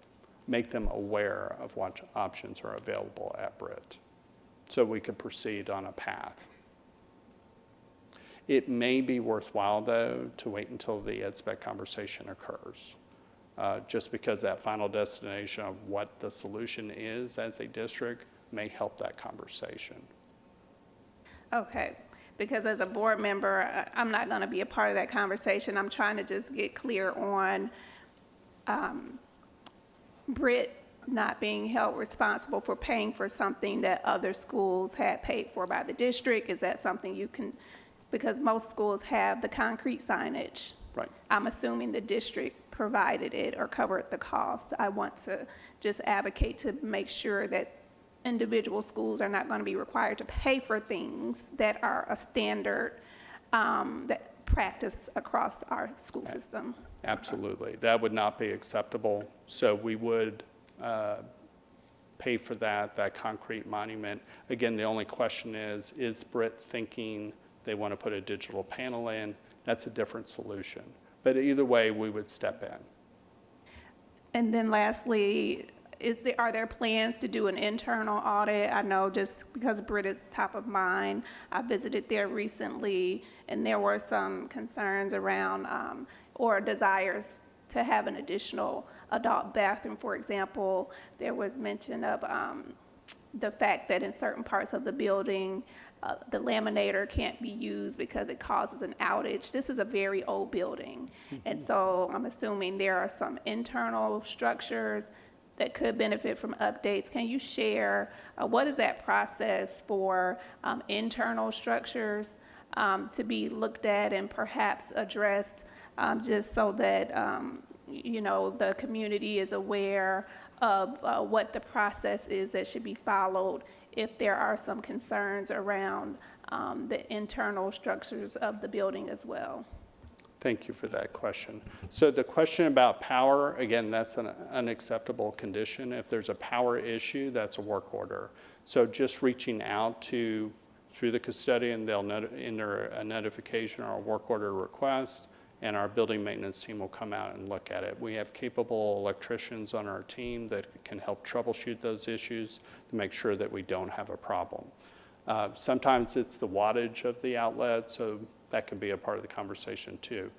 Make them aware of what options are available at Britt, so we could proceed on a path. It may be worthwhile, though, to wait until the EdSpec conversation occurs, just because that final destination of what the solution is as a district may help that conversation. Okay, because as a board member, I'm not going to be a part of that conversation. I'm trying to just get clear on Britt not being held responsible for paying for something that other schools had paid for by the district? Is that something you can, because most schools have the concrete signage. Right. I'm assuming the district provided it or covered the cost. I want to just advocate to make sure that individual schools are not going to be required to pay for things that are a standard that practice across our school system. Absolutely. That would not be acceptable. So we would pay for that concrete monument. Again, the only question is Britt thinking they want to put a digital panel in? That's a different solution. But either way, we would step in. And then lastly, are there plans to do an internal audit? I know just because Britt is top of mind, I visited there recently, and there were some concerns around or desires to have an additional adult bathroom. For example, there was mention of the fact that in certain parts of the building, the laminator can't be used because it causes an outage. This is a very old building. And so I'm assuming there are some internal structures that could benefit from updates. Can you share what is that process for internal structures to be looked at and perhaps addressed, just so that the community is aware of what the process is that should be followed if there are some concerns around the internal structures of the building as well? Thank you for that question. So the question about power, again, that's an unacceptable condition. If there's a power issue, that's a work order. So just reaching out through the custodian, they'll enter a notification or a work order request, and our building maintenance team will come out and look at it. We have capable electricians on our team that can help troubleshoot those issues to make sure that we don't have a problem. Sometimes it's the wattage of the outlet, so that could be a part of the conversation too.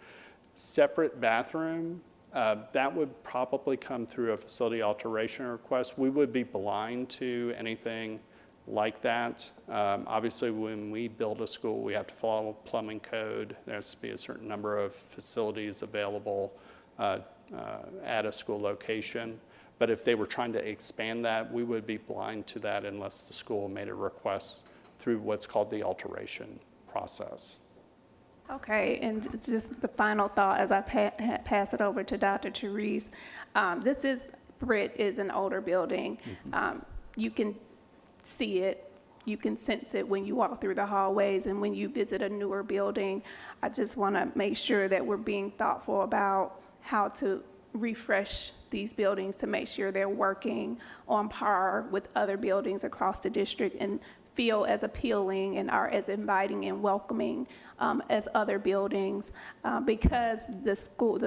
Separate bathroom, that would probably come through a facility alteration request. We would be blind to anything like that. Obviously, when we build a school, we have to follow plumbing code. There has to be a certain number of facilities available at a school location. But if they were trying to expand that, we would be blind to that unless the school made a request through what's called the alteration process. Okay, and just the final thought as I pass it over to Dr. Therese. Britt is an older building. You can see it, you can sense it when you walk through the hallways and when you visit a newer building. I just want to make sure that we're being thoughtful about how to refresh these buildings to make sure they're working on par with other buildings across the district and feel as appealing and are as inviting and welcoming as other buildings, because the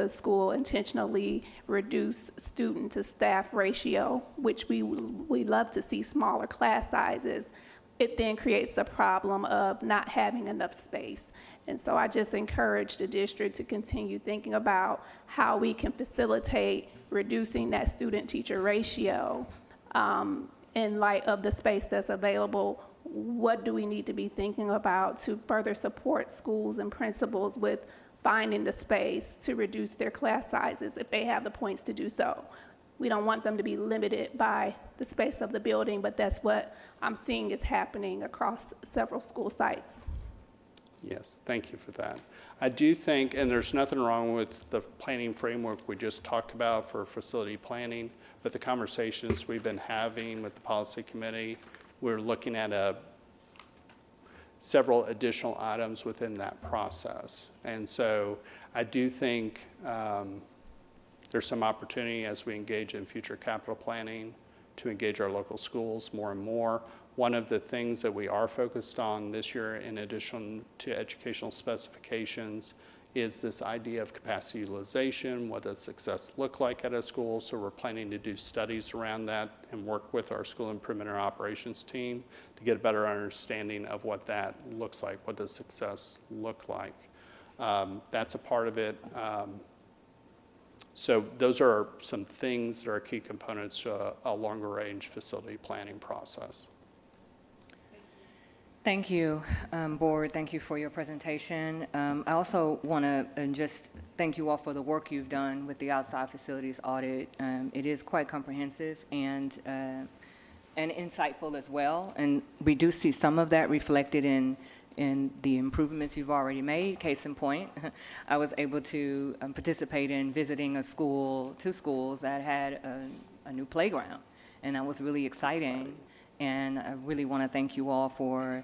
school intentionally reduced student to staff ratio, which we love to see smaller class sizes. It then creates a problem of not having enough space. And so I just encourage the district to continue thinking about how we can facilitate reducing that student-teacher ratio in light of the space that's available. What do we need to be thinking about to further support schools and principals with finding the space to reduce their class sizes if they have the points to do so? We don't want them to be limited by the space of the building, but that's what I'm seeing is happening across several school sites. Yes, thank you for that. I do think, and there's nothing wrong with the planning framework we just talked about for facility planning, but the conversations we've been having with the policy committee, we're looking at several additional items within that process. And so I do think there's some opportunity as we engage in future capital planning to engage our local schools more and more. One of the things that we are focused on this year, in addition to educational specifications, is this idea of capacity utilization. What does success look like at a school? So we're planning to do studies around that and work with our school improvement and operations team to get a better understanding of what that looks like. What does success look like? That's a part of it. So those are some things that are key components to a longer range facility planning process. Thank you, Board. Thank you for your presentation. I also want to just thank you all for the work you've done with the outside facilities audit. It is quite comprehensive and insightful as well. And we do see some of that reflected in the improvements you've already made. Case in point, I was able to participate in visiting two schools that had a new playground, and that was really exciting. And I really want to thank you all for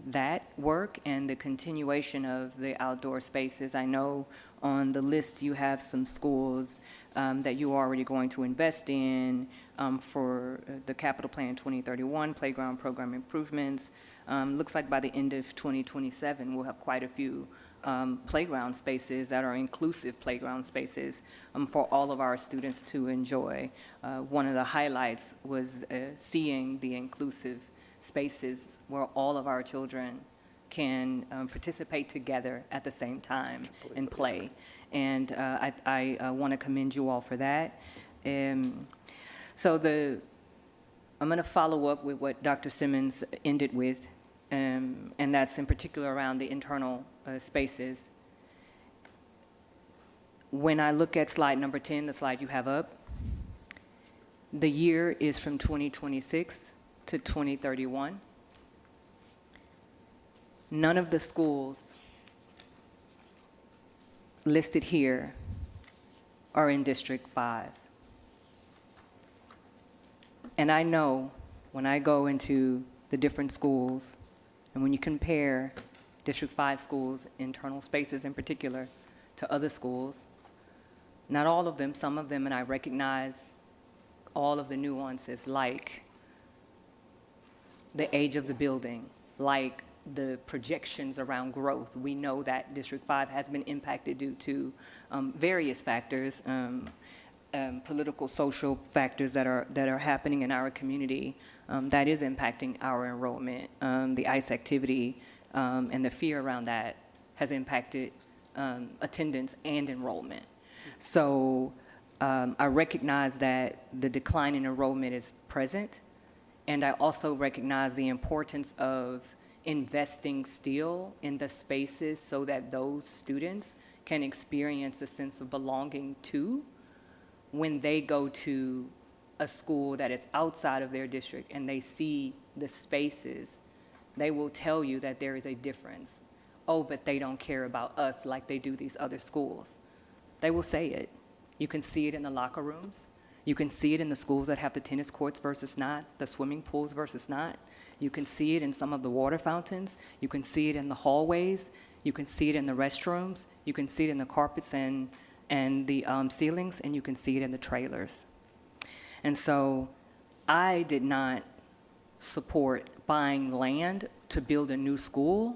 that work and the continuation of the outdoor spaces. I know on the list you have some schools that you're already going to invest in for the Capital Plan 2031 playground program improvements. Looks like by the end of 2027, we'll have quite a few playground spaces that are inclusive playground spaces for all of our students to enjoy. One of the highlights was seeing the inclusive spaces where all of our children can participate together at the same time and play. And I want to commend you all for that. So I'm going to follow up with what Dr. Simmons ended with, and that's in particular around the internal spaces. When I look at slide number 10, the slide you have up, the year is from 2026 to 2031. None of the schools listed here are in District 5. And I know when I go into the different schools, and when you compare District 5 schools, internal spaces in particular, to other schools, not all of them, some of them, and I recognize all of the nuances, like the age of the building, like the projections around growth. We know that District 5 has been impacted due to various factors, political, social factors that are happening in our community that is impacting our enrollment. The ICE activity and the fear around that has impacted attendance and enrollment. So I recognize that the decline in enrollment is present, and I also recognize the importance of investing still in the spaces so that those students can experience a sense of belonging to when they go to a school that is outside of their district and they see the spaces. They will tell you that there is a difference. Oh, but they don't care about us like they do these other schools. They will say it. You can see it in the locker rooms. You can see it in the schools that have the tennis courts versus not, the swimming pools versus not. You can see it in some of the water fountains. You can see it in the hallways. You can see it in the restrooms. You can see it in the carpets and the ceilings, and you can see it in the trailers. And so I did not support buying land to build a new school.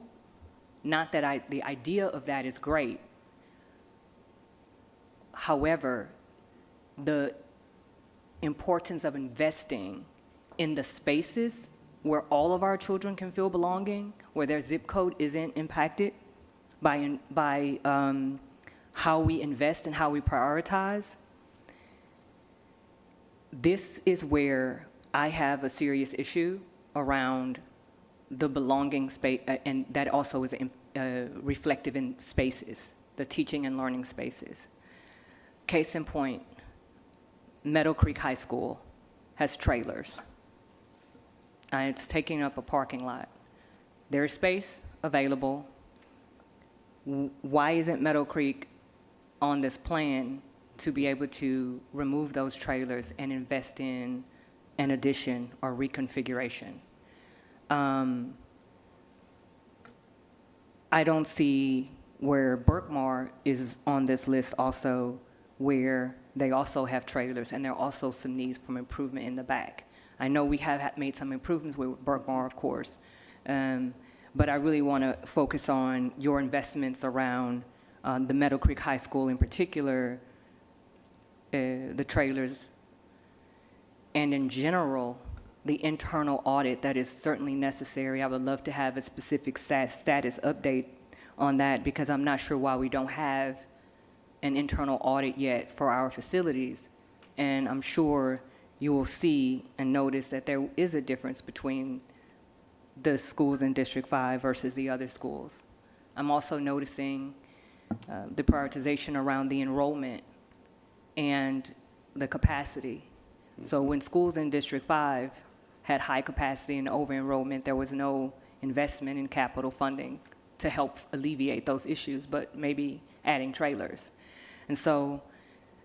Not that the idea of that is great. However, the importance of investing in the spaces where all of our children can feel belonging, where their zip code isn't impacted by how we invest and how we prioritize. This is where I have a serious issue around the belonging space, and that also is reflective in spaces, the teaching and learning spaces. Case in point, Meadow Creek High School has trailers. It's taking up a parking lot. There's space available. Why isn't Meadow Creek on this plan to be able to remove those trailers and invest in an addition or reconfiguration? I don't see where Berkmar is on this list also, where they also have trailers and there are also some needs for improvement in the back. I know we have made some improvements with Berkmar, of course, but I really want to focus on your investments around the Meadow Creek High School in particular, the trailers, and in general, the internal audit that is certainly necessary. I would love to have a specific status update on that, because I'm not sure why we don't have an internal audit yet for our facilities. And I'm sure you will see and notice that there is a difference between the schools in District 5 versus the other schools. I'm also noticing the prioritization around the enrollment and the capacity. So when schools in District 5 had high capacity and over-enrollment, there was no investment in capital funding to help alleviate those issues, but maybe adding trailers. And so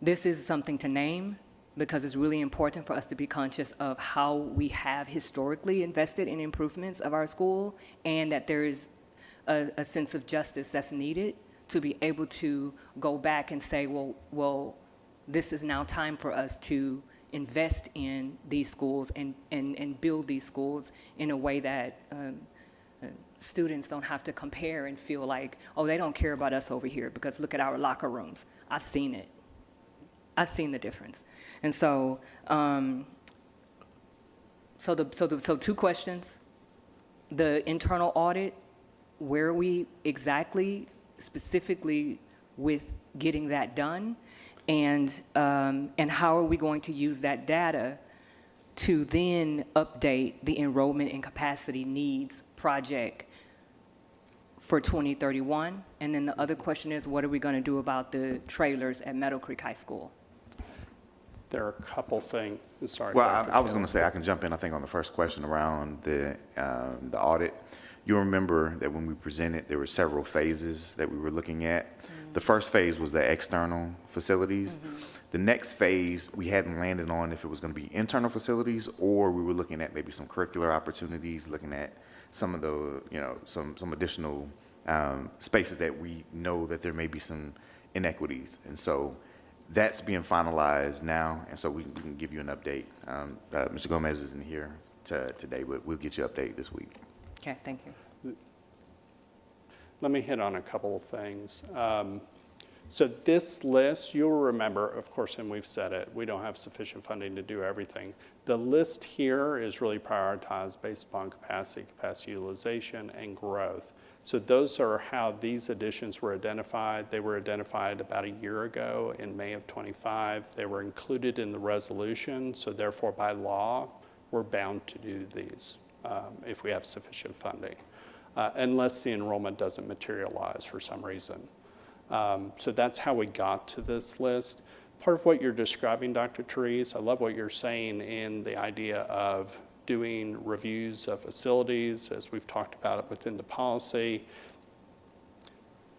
this is something to name because it's really important for us to be conscious of how we have historically invested in improvements of our school, and that there is a sense of justice that's needed to be able to go back and say, well, this is now time for us to invest in these schools and build these schools in a way that students don't have to compare and feel like, oh, they don't care about us over here because look at our locker rooms. I've seen it. I've seen the difference. And so, so two questions. The internal audit, where are we exactly, specifically with getting that done? And how are we going to use that data to then update the enrollment and capacity needs project for 2031? And then the other question is, what are we going to do about the trailers at Meadow Creek High School? There are a couple things, sorry. Well, Dr. I was Taylor. going to say, I can jump in, I think, on the first question around the audit. You'll remember that when we presented, there were several phases that we were looking at. The first phase was the external facilities. The next phase, we hadn't landed on if it was going to be internal facilities, or we were looking at maybe some curricular opportunities, looking at some of the, some additional spaces that we know that there may be some inequities. And so that's being finalized now, and so we can give you an update. Mr. Gomez isn't here today, but we'll get you an update this week. Okay, thank you. Let me hit on a couple of things. So this list, you'll remember, of course, and we've said it, we don't have sufficient funding to do everything. The list here is really prioritized based upon capacity utilization, and growth. So those are how these additions were identified. They were identified about a year ago in May of 25. They were included in the resolution, so therefore by law, we're bound to do these if we have sufficient funding, unless the enrollment doesn't materialize for some reason. So that's how we got to this list. Part of what you're describing, Dr. Therese, I love what you're saying in the idea of doing reviews of facilities, as we've talked about it within the policy.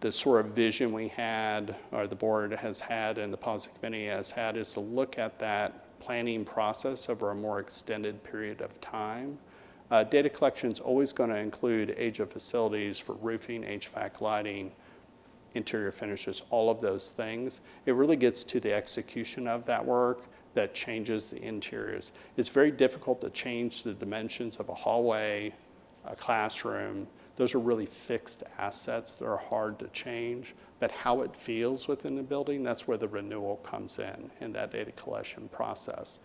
The sort of vision we had, or the board has had, and the policy committee has had, is to look at that planning process over a more extended period of time. Data collection is always going to include age of facilities for roofing, HVAC, lighting, interior finishes, all of those things. It really gets to the execution of that work that changes the interiors. It's very difficult to change the dimensions of a hallway, a classroom. Those are really fixed assets that are hard to change, but how it feels within the building, that's where the renewal comes in that data collection process.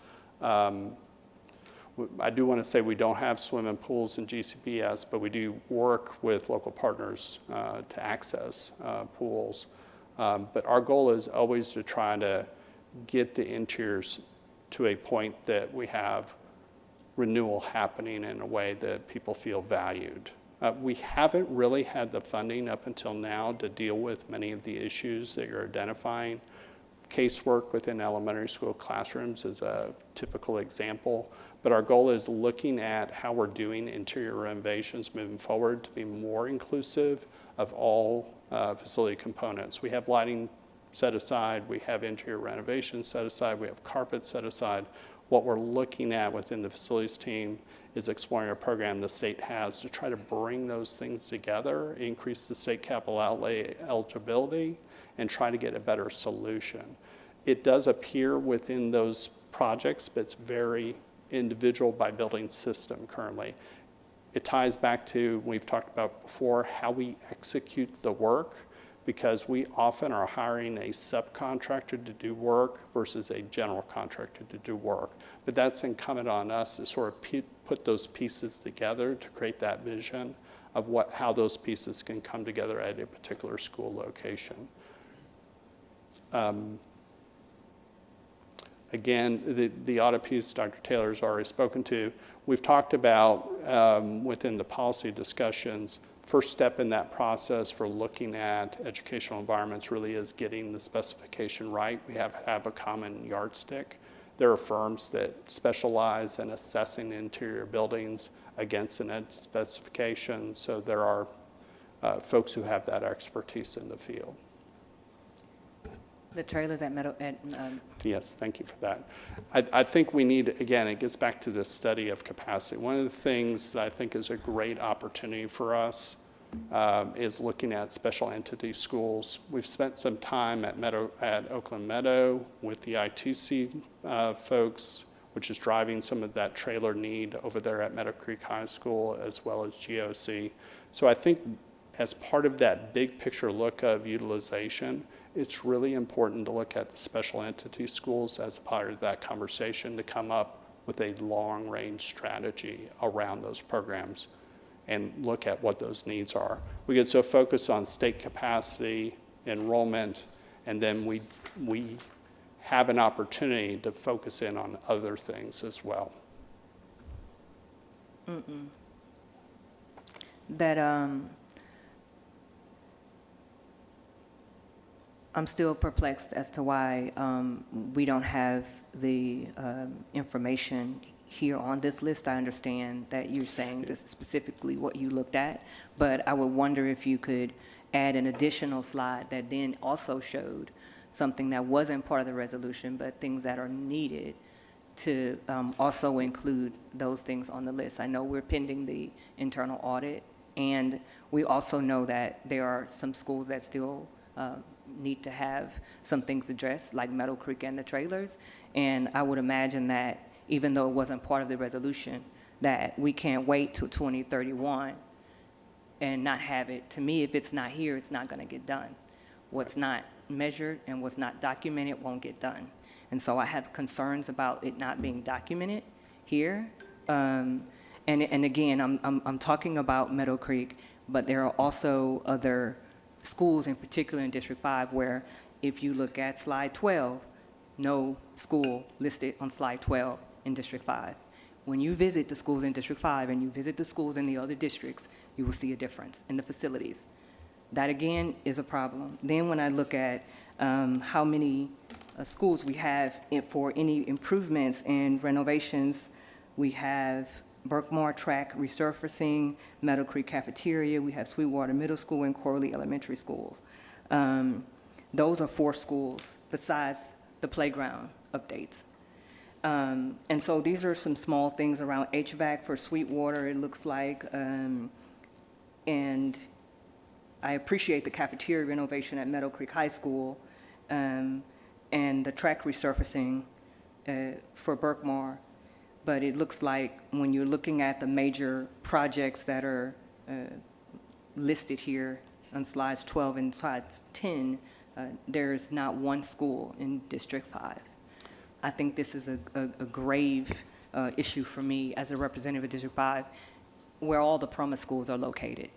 I do want to say we don't have swimming pools in GCPS, but we do work with local partners to access pools. But our goal is always to try to get the interiors to a point that we have renewal happening in a way that people feel valued. We haven't really had the funding up until now to deal with many of the issues that you're identifying. Casework within elementary school classrooms is a typical example, but our goal is looking at how we're doing interior renovations moving forward to be more inclusive of all facility components. We have lighting set aside, we have interior renovations set aside, we have carpet set aside. What we're looking at within the facilities team is exploring a program the state has to try to bring those things together, increase the state capital outlay eligibility, and try to get a better solution. It does appear within those projects, but it's very individual by building system currently. It ties back to, we've talked about before, how we execute the work, because we often are hiring a subcontractor to do work versus a general contractor to do work. But that's incumbent on us to sort of put those pieces together to create that vision of how those pieces can come together at a particular school location. Again, the audit piece Dr. Taylor's already spoken to. We've talked about within the policy discussions, first step in that process for looking at educational environments really is getting the specification right. We have a common yardstick. There are firms that specialize in assessing interior buildings against an ed specification, so there are folks who have that expertise in the field. The trailers at Yes, thank you for that. I think we need, again, it gets back to this study of capacity. One of the things that I think is a great opportunity for us is looking at special entity schools. We've spent some time at Oakland Meadow with the ITC folks, which is driving some of that trailer need over there at Meadow Creek High School, as well as GOC. So I think as part of that big picture look of utilization, it's really important to look at the special entity schools as a part of that conversation to come up with a long-range strategy around those programs and look at what those needs are. We get so focused on state capacity, enrollment, and then we have an opportunity to focus in on other things as well. I'm still perplexed as to why we don't have the information here on this list. I understand that you're saying this is specifically what you looked at, but I would wonder if you could add an additional slide that then also showed something that wasn't part of the resolution, but things that are needed to also include those things on the list. I know we're pending the internal audit, and we also know that there are some schools that still need to have some things addressed, like Meadow Creek and the trailers. And I would imagine that even though it wasn't part of the resolution, that we can't wait till 2031 and not have it. To me, if it's not here, it's not going to get done. What's not measured and what's not documented won't get done. And so I have concerns about it not being documented here. And again, I'm talking about Meadow Creek, but there are also other schools, in particular in District 5, where if you look at slide 12, no school listed on slide 12 in District 5. When you visit the schools in District 5 and you visit the schools in the other districts, you will see a difference in the facilities. That, again, is a problem. Then when I look at how many schools we have for any improvements and renovations, we have Berkmar Track resurfacing, Meadow Creek Cafeteria, we have Sweetwater Middle School and Corley Elementary School. Those are 4 schools besides the playground updates. And so these are some small things around HVAC for Sweetwater, it looks like. And I appreciate the cafeteria renovation at Meadow Creek High School and the track resurfacing for Berkmar. But it looks like when you're looking at the major projects that are listed here on slides 12 and slides 10, there's not one school in District 5. I think this is a grave issue for me as a representative of District 5, where all the promise schools are located.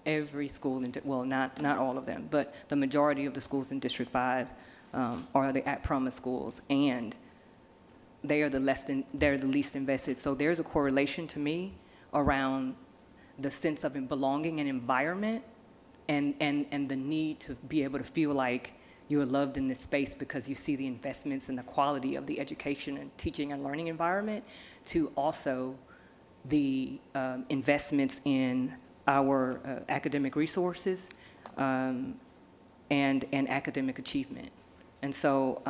Every school, well, not all of them, but the majority of the schools in District 5 are the at-promise schools, and they are they're the least invested. So there's a correlation to me around the sense of belonging and environment and the need to be able to feel like you're loved in this space because you see the investments and the quality of the education and teaching and learning environment, to also the investments in our academic resources and academic achievement. And so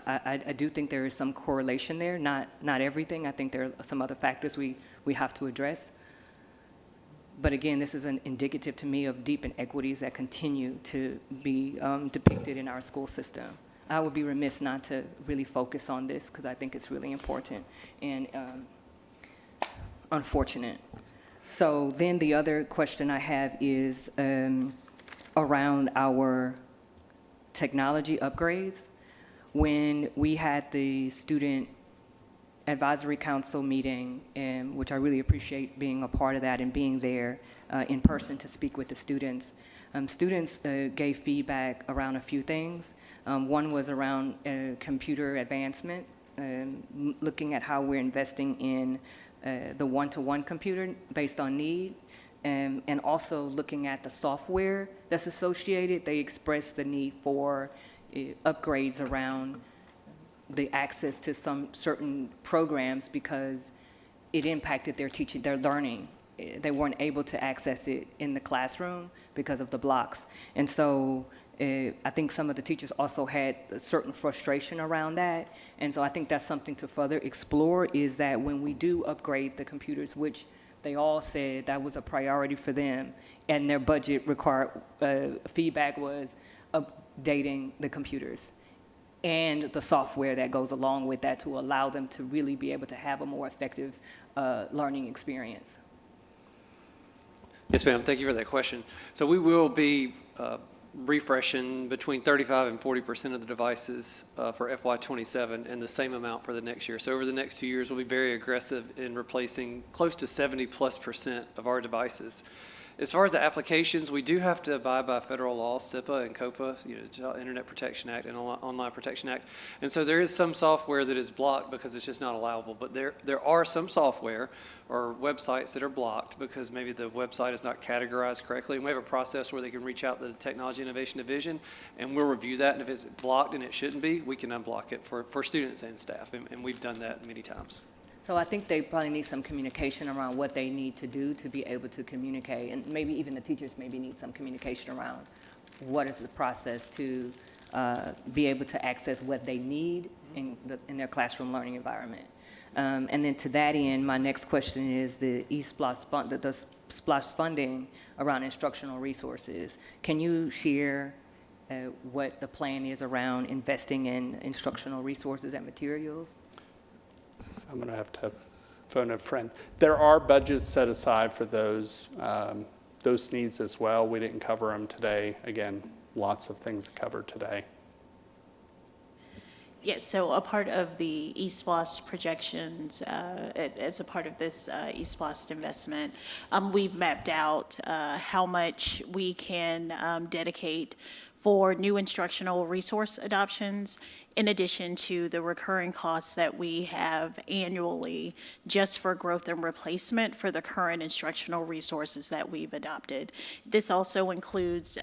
I do think there is some correlation there, not everything. I think there are some other factors we have to address. But again, this is an indicative to me of deep inequities that continue to be depicted in our school system. I would be remiss not to really focus on this because I think it's really important and unfortunate. So then the other question I have is around our technology upgrades. When we had the student advisory council meeting, which I really appreciate being a part of that and being there in person to speak with the students. Students gave feedback around a few things. One was around computer advancement looking at how we're investing in the one-to-one computer based on need, and also looking at the software that's associated. They expressed the need for upgrades around the access to some certain programs because it impacted their teaching, their learning. They weren't able to access it in the classroom because of the blocks. And so I think some of the teachers also had a certain frustration around that. And so I think that's something to further explore, is that when we do upgrade the computers, which they all said that was a priority for them, and their budget required, feedback was updating the computers and the software that goes along with that to allow them to really be able to have a more effective learning experience. Yes, ma'am. Thank you for that question. So we will be refreshing between 35 and 40% of the devices for FY27 and the same amount for the next year. So over the next 2 years, we'll be very aggressive in replacing close to 70+% of our devices. As far as the applications, we do have to abide by federal law, SIPA and COPA, Internet Protection Act and Online Protection Act. And so there is some software that is blocked because it's just not allowable. But there are some software or websites that are blocked because maybe the website is not categorized correctly. And we have a process where they can reach out to the Technology Innovation Division, and we'll review that. And if it's blocked and it shouldn't be, we can unblock it for students and staff. And we've done that many times. So I think they probably need some communication around what they need to do to be able to communicate, and maybe even the teachers maybe need some communication around what is the process to be able to access what they need in their classroom learning environment. And then to that end, my next question is the the SPLOST funding around instructional resources. Can you share what the plan is around investing in instructional resources and materials? I'm going to have to phone a friend. There are budgets set aside for those needs as well. We didn't cover them today. Again, lots of things covered today. Yes, so a part of the eSPLOST projections, as a part of this eSPLOST investment, we've mapped out how much we can dedicate for new instructional resource adoptions, in addition to the recurring costs that we have annually just for growth and replacement for the current instructional resources that we've adopted. This also includes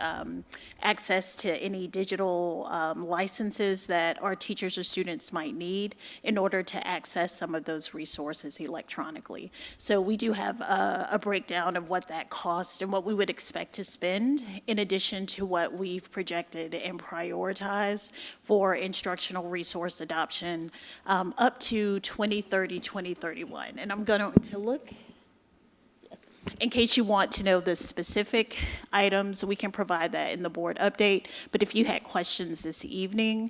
access to any digital licenses that our teachers or students might need in order to access some of those resources electronically. So we do have a breakdown of what that costs and what we would expect to spend, in addition to what we've projected and prioritized for instructional resource adoption up to 2030, 2031. And I'm going to look, yes. In case you want to know the specific items, we can provide that in the board update. But if you had questions this evening,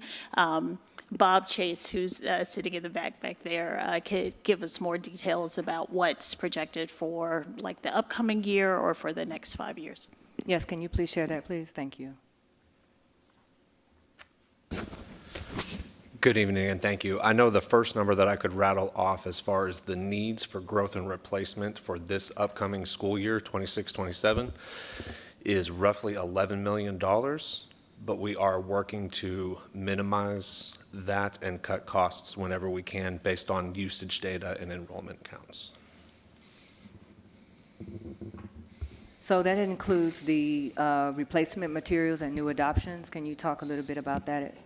Bob Chase, who's sitting in the back there, could give us more details about what's projected for like the upcoming year or for the next 5 years. Yes, can you please share that, please? Thank you. Good evening, and thank you. I know the first number that I could rattle off as far as the needs for growth and replacement for this upcoming school year, 26-27, is roughly $11 million, but we are working to minimize that and cut costs whenever we can based on usage data and enrollment counts. So that includes the replacement materials and new adoptions. Can you talk a little bit about that?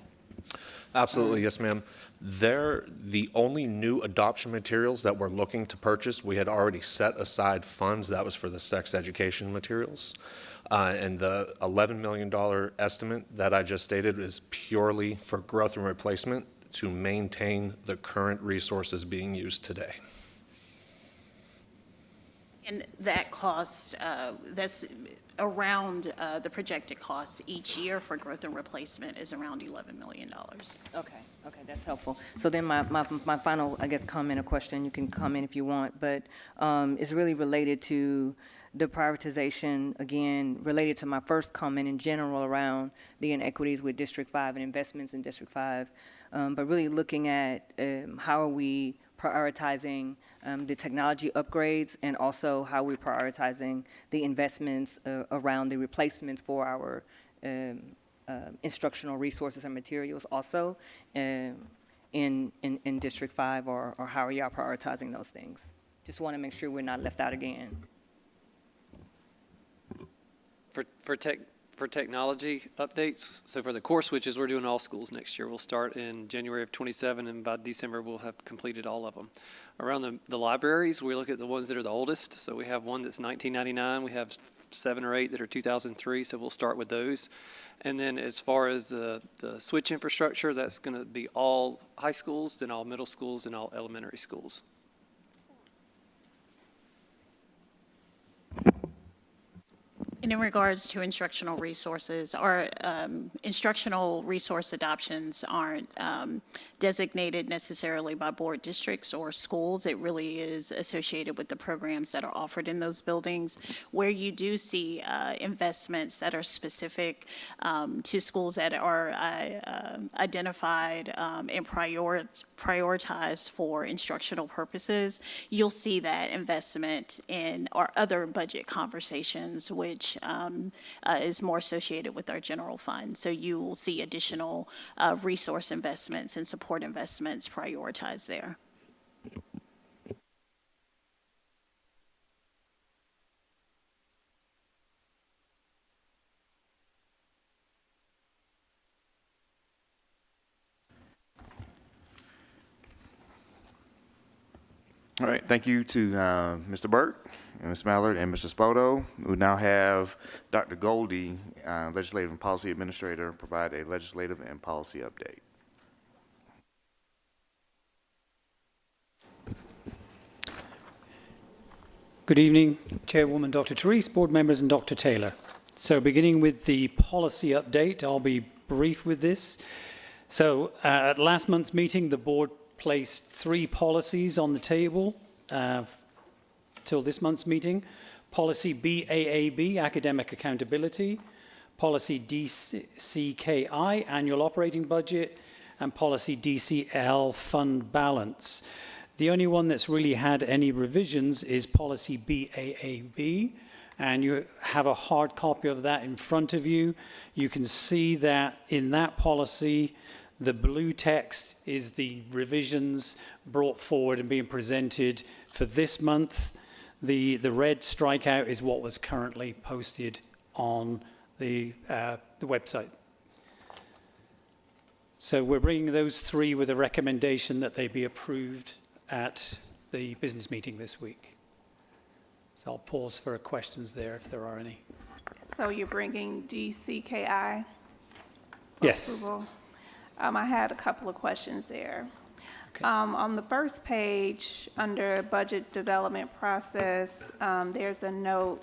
Absolutely, yes, ma'am. They're the only new adoption materials that we're looking to purchase. We had already set aside funds. That was for the sex education materials. And the $11 million estimate that I just stated is purely for growth and replacement to maintain the current resources being used today. And that cost, that's around the projected costs each year for growth and replacement is around $11 million. Okay, that's helpful. So then my final, I guess, comment or question, you can comment if you want, but is really related to the prioritization, again, related to my first comment in general around the inequities with District 5 and investments in District 5, but really looking at how are we prioritizing the technology upgrades and also how we're prioritizing the investments around the replacements for our instructional resources and materials also. in District 5, or how are y'all prioritizing those things? Just want to make sure we're not left out again. For technology updates, so for the core switches, we're doing all schools next year. We'll start in January of '27, and by December, we'll have completed all of them. Around the libraries, we look at the ones that are the oldest. So we have one that's 1999. We have 7 or 8 that are 2003, so we'll start with those. And then as far as the switch infrastructure, that's going to be all high schools, then all middle schools, and all elementary schools. And in regards to instructional resources, our instructional resource adoptions aren't designated necessarily by board districts or schools. It really is associated with the programs that are offered in those buildings. Where you do see investments that are specific to schools that are identified and prioritized for instructional purposes, you'll see that investment in our other budget conversations, which is more associated with our general fund. So you will see additional resource investments and support investments prioritized there. All right, thank you to Mr. Burke, and Ms. Mallard, and Mr. Spoto. We now have Dr. Goldie, Legislative and Policy Administrator, provide a legislative and policy update. Good evening, Chairwoman Dr. Therese, board members, and Dr. Taylor. So beginning with the policy update, I'll be brief with this. So at last month's meeting, the board placed 3 policies on the table till this month's meeting. Policy BAAB, Academic Accountability, Policy DCKI, Annual Operating Budget, and Policy DCL, Fund Balance. The only one that's really had any revisions is Policy BAAB, and you have a hard copy of that in front of you. You can see that in that policy, the blue text is the revisions brought forward and being presented for this month. The red strikeout is what was currently posted on the website. So we're bringing those 3 with a recommendation that they be approved at the business meeting this week. So I'll pause for questions there if there are any. So you're bringing DCKI for Yes. approval? I had a couple of questions there. Okay. On the first page, under budget development process, there's a note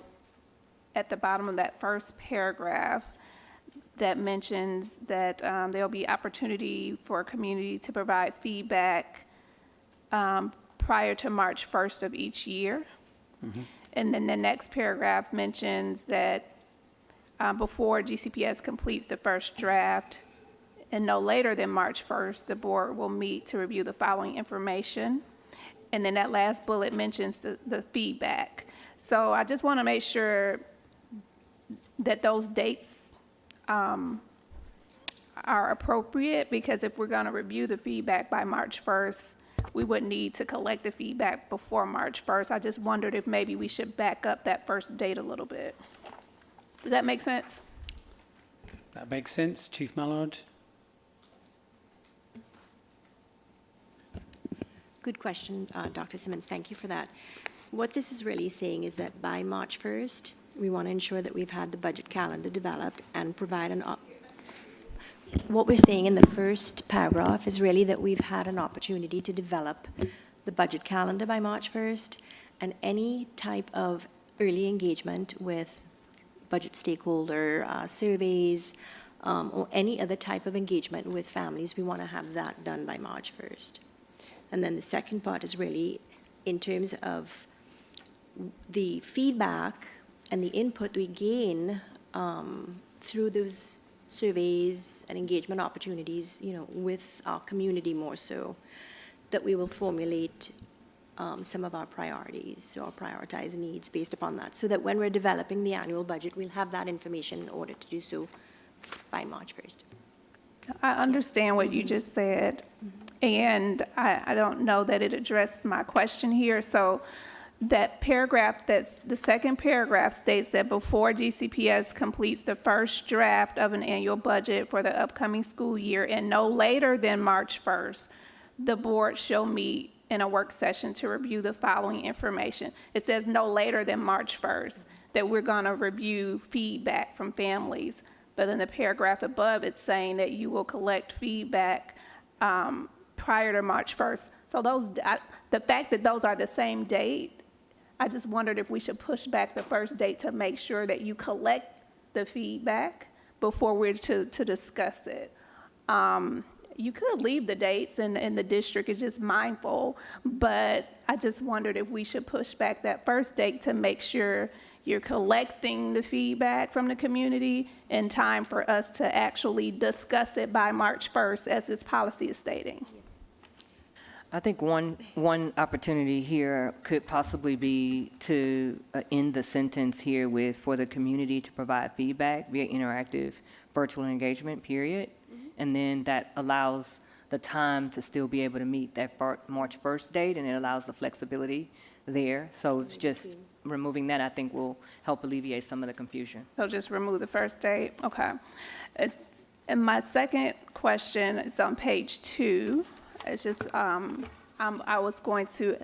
at the bottom of that first paragraph that mentions that there'll be opportunity for a community to provide feedback prior to March 1st of each year. Mm-hmm. And then the next paragraph mentions that before GCPS completes the first draft, and no later than March 1st, the board will meet to review the following information. And then that last bullet mentions the feedback. So I just want to make sure that those dates are appropriate, because if we're going to review the feedback by March 1st, we would need to collect the feedback before March 1st. I just wondered if maybe we should back up that first date a little bit. Does that make sense? That makes sense. Chief Mallard? Good question, Dr. Simmons. Thank you for that. What this is really saying is that by March 1st, we want to ensure that we've had the budget calendar developed and provide what we're saying in the first paragraph is really that we've had an opportunity to develop the budget calendar by March 1st, and any type of early engagement with budget stakeholder surveys or any other type of engagement with families, we want to have that done by March 1st. And then the second part is really in terms of the feedback and the input we gain through those surveys and engagement opportunities, with our community more so, that we will formulate some of our priorities or prioritize needs based upon that, so that when we're developing the annual budget, we'll have that information in order to do so by March 1st. I understand what you just said. And I don't know that it addressed my question here. So that paragraph, that's the second paragraph states that before GCPS completes the first draft of an annual budget for the upcoming school year and no later than March 1st, the board shall meet in a work session to review the following information. It says no later than March 1st, that we're going to review feedback from families. But in the paragraph above, it's saying that you will collect feedback prior to March 1st. So the fact that those are the same date, I just wondered if we should push back the first date to make sure that you collect the feedback before we're to discuss it. You could leave the dates and the district is just mindful, but I just wondered if we should push back that first date to make sure you're collecting the feedback from the community in time for us to actually discuss it by March 1st, as this policy is stating. I think one opportunity here could possibly be to end the sentence here with, for the community to provide feedback via interactive virtual engagement, period. And then that allows the time to still be able to meet that March 1st date, and it allows the flexibility there. So it's just removing that, I think, will help alleviate some of the confusion. So just remove the first date, okay. And my second question is on page 2. It's just, I was going to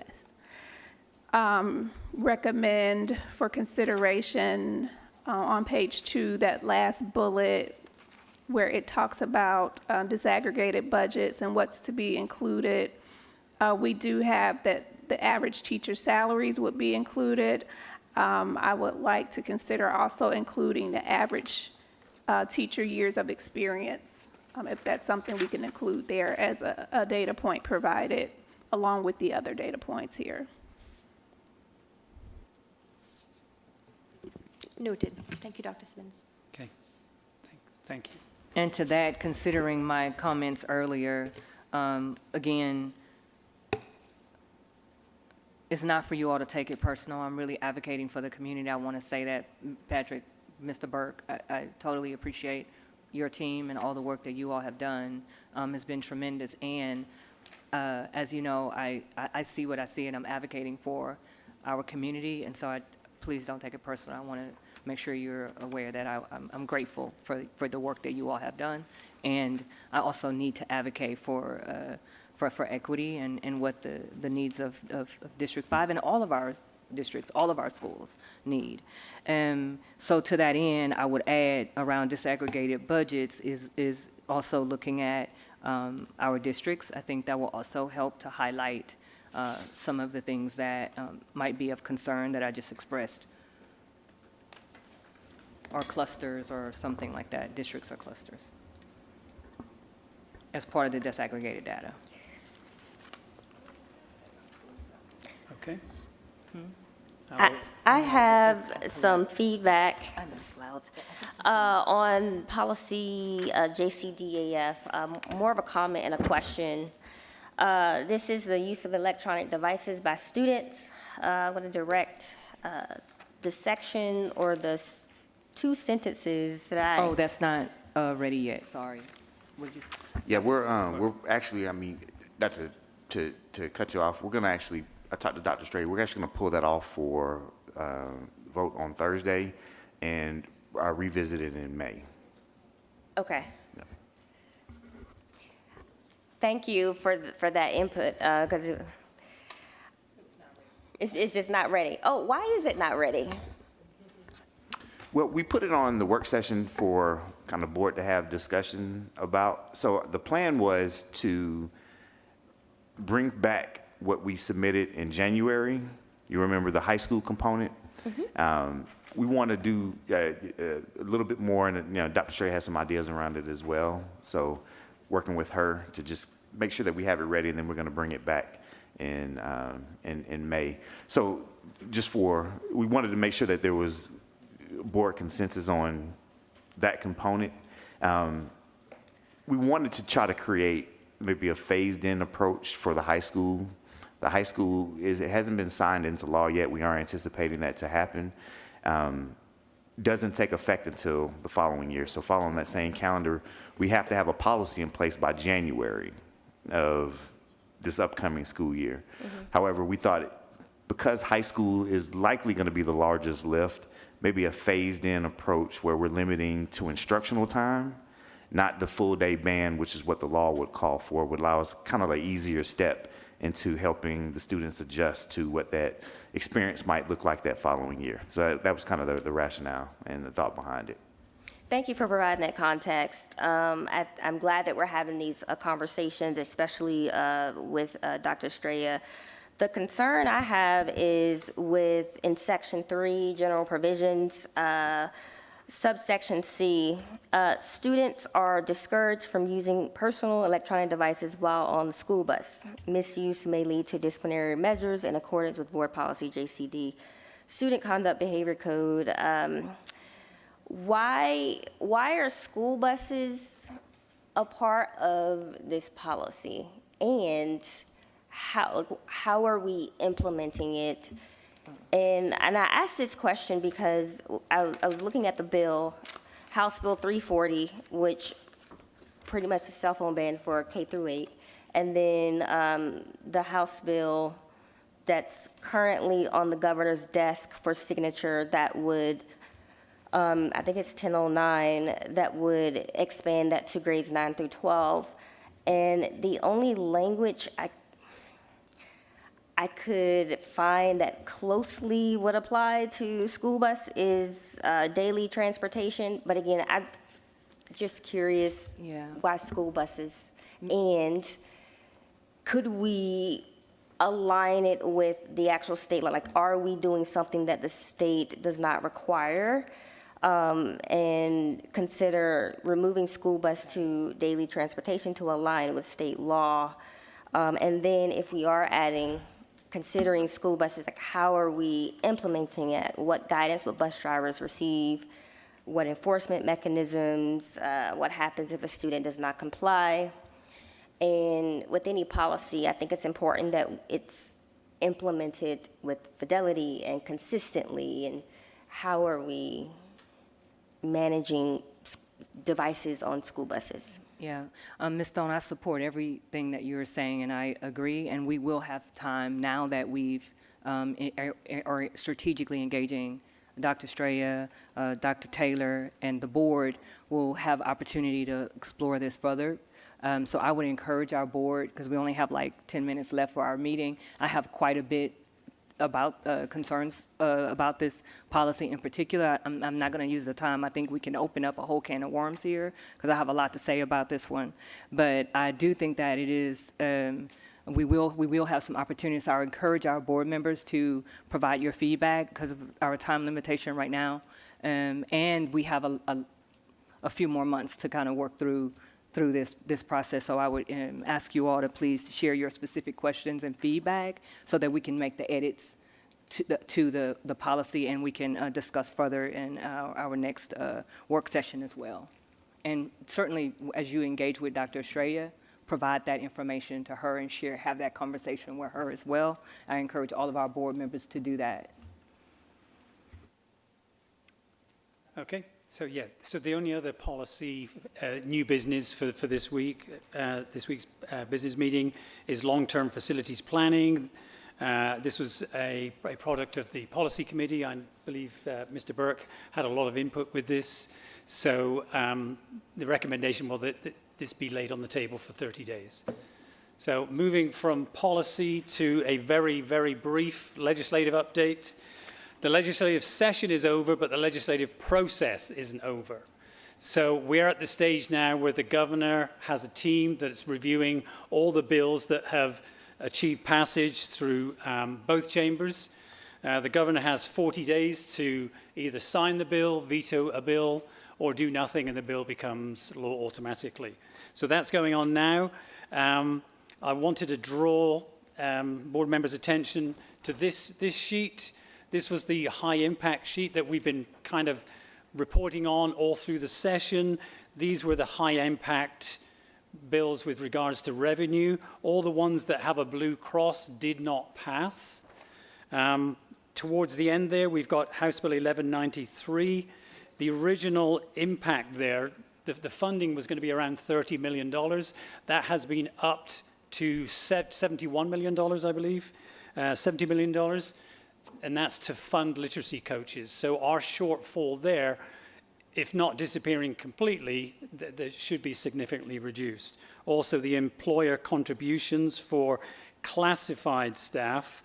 recommend for consideration on page 2, that last bullet where it talks about disaggregated budgets and what's to be included. We do have that the average teacher salaries would be included. I would like to consider also including the average teacher years of experience, if that's something we can include there as a data point provided along with the other data points here. Noted. Thank you, Dr. Simmons. Okay, thank you. And to that, considering my comments earlier, again, it's not for you all to take it personal. I'm really advocating for the community. I want to say that, Patrick, Mr. Burke, I totally appreciate your team and all the work that you all have done. It's been tremendous. And as you know, I see what I see, and I'm advocating for our community. And so please don't take it personal. I want to make sure you're aware that I'm grateful for the work that you all have done. And I also need to advocate for equity and what the needs of District 5 and all of our districts, all of our schools need. So to that end, I would add around disaggregated budgets is also looking at our districts. I think that will also help to highlight some of the things that might be of concern that I just expressed, or clusters or something like that, districts or clusters, as part of the disaggregated data. Okay. I have some feedback on policy JCDAF, more of a comment and a question. This is the use of electronic devices by students. I'm going to direct the section or the two sentences that I... Oh, that's not ready yet, sorry. Would you? Yeah, we're actually, I mean, not to cut you off, we're going to actually, I talked to Dr. Stray, we're actually going to pull that off for vote on Thursday and revisit it in May. Okay. Yeah. Thank you for that input, because it's just not ready. Oh, why is it not ready? Well, we put it on the work session for kind of board to have discussion about. So the plan was to bring back what we submitted in January. You remember the high school component? Mm-hmm. We want to do a little bit more, and you know, Dr. Stray has some ideas around it as well. So working with her to just make sure that we have it ready, and then we're going to bring it back in May. So we wanted to make sure that there was board consensus on that component. We wanted to try to create maybe a phased-in approach for the high school. The high school it hasn't been signed into law yet. We are anticipating that to happen. Doesn't take effect until the following year. So following that same calendar, we have to have a policy in place by January of this upcoming school year. However, we thought because high school is likely going to be the largest lift, maybe a phased-in approach where we're limiting to instructional time, not the full-day ban, which is what the law would call for, would allow us kind of an easier step into helping the students adjust to what that experience might look like that following year. So that was kind of the rationale and the thought behind it. Thank you for providing that context. I'm glad that we're having these conversations, especially with Dr. Estrella. The concern I have is in Section 3, General Provisions, subsection C, students are discouraged from using personal electronic devices while on the school bus. Misuse may lead to disciplinary measures in accordance with Board Policy JCD. Student Conduct Behavior Code. Why are school buses a part of this policy? And how are we implementing it? And I asked this question because I was looking at the bill, House Bill 340, which pretty much is cell phone ban for K through 8, and then the House bill that's currently on the governor's desk for signature that would, I think it's 1009, that would expand that to grades 9 through 12. And the only language I could find that closely would apply to school bus is daily transportation. But again, I'm just curious why school buses? And could we align it with the actual state law? Like, are we doing something that the state does not require? And consider removing school bus to daily transportation to align with state law. And then if we are considering school buses, like how are we implementing it? What guidance would bus drivers receive? What enforcement mechanisms? What happens if a student does not comply? And with any policy, I think it's important that it's implemented with fidelity and consistently. And how are we managing devices on school buses? Yeah, Ms. Stone, I support everything that you're saying, and I agree. And we will have time now that we've are strategically engaging Dr. Estrella, Dr. Taylor, and the board will have opportunity to explore this further. So I would encourage our board, because we only have like 10 minutes left for our meeting. I have quite a bit about concerns about this policy in particular. I'm not going to use the time. I think we can open up a whole can of worms here because I have a lot to say about this one. But I do think that it is, we will have some opportunities. So I encourage our board members to provide your feedback because of our time limitation right now. And we have a few more months to kind of work through this process. So I would ask you all to please share your specific questions and feedback so that we can make the edits to the policy and we can discuss further in our next work session as well. And certainly, as you engage with Dr. Estrella, provide that information to her and have that conversation with her as well. I encourage all of our board members to do that. Okay. So the only other policy, new business for this week's business meeting is long-term facilities planning. This was a product of the policy committee. I believe Mr. Burke had a lot of input with this. So the recommendation was that this be laid on the table for 30 days. So moving from policy to a very, very brief legislative update. The legislative session is over, but the legislative process isn't over. So we're at the stage now where the governor has a team that's reviewing all the bills that have achieved passage through both chambers. The governor has 40 days to either sign the bill, veto a bill, or do nothing and the bill becomes law automatically. So that's going on now. I wanted to draw board members' attention to this sheet. This was the high impact sheet that we've been kind of reporting on all through the session. These were the high impact bills with regards to revenue. All the ones that have a blue cross did not pass. Towards the end there, we've got House Bill 1193. The original impact there, the funding was going to be around $30 million. That has been upped to $71 million, I believe, $70 million, and that's to fund literacy coaches. So our shortfall there, if not disappearing completely, that should be significantly reduced. Also, the employer contributions for classified staff,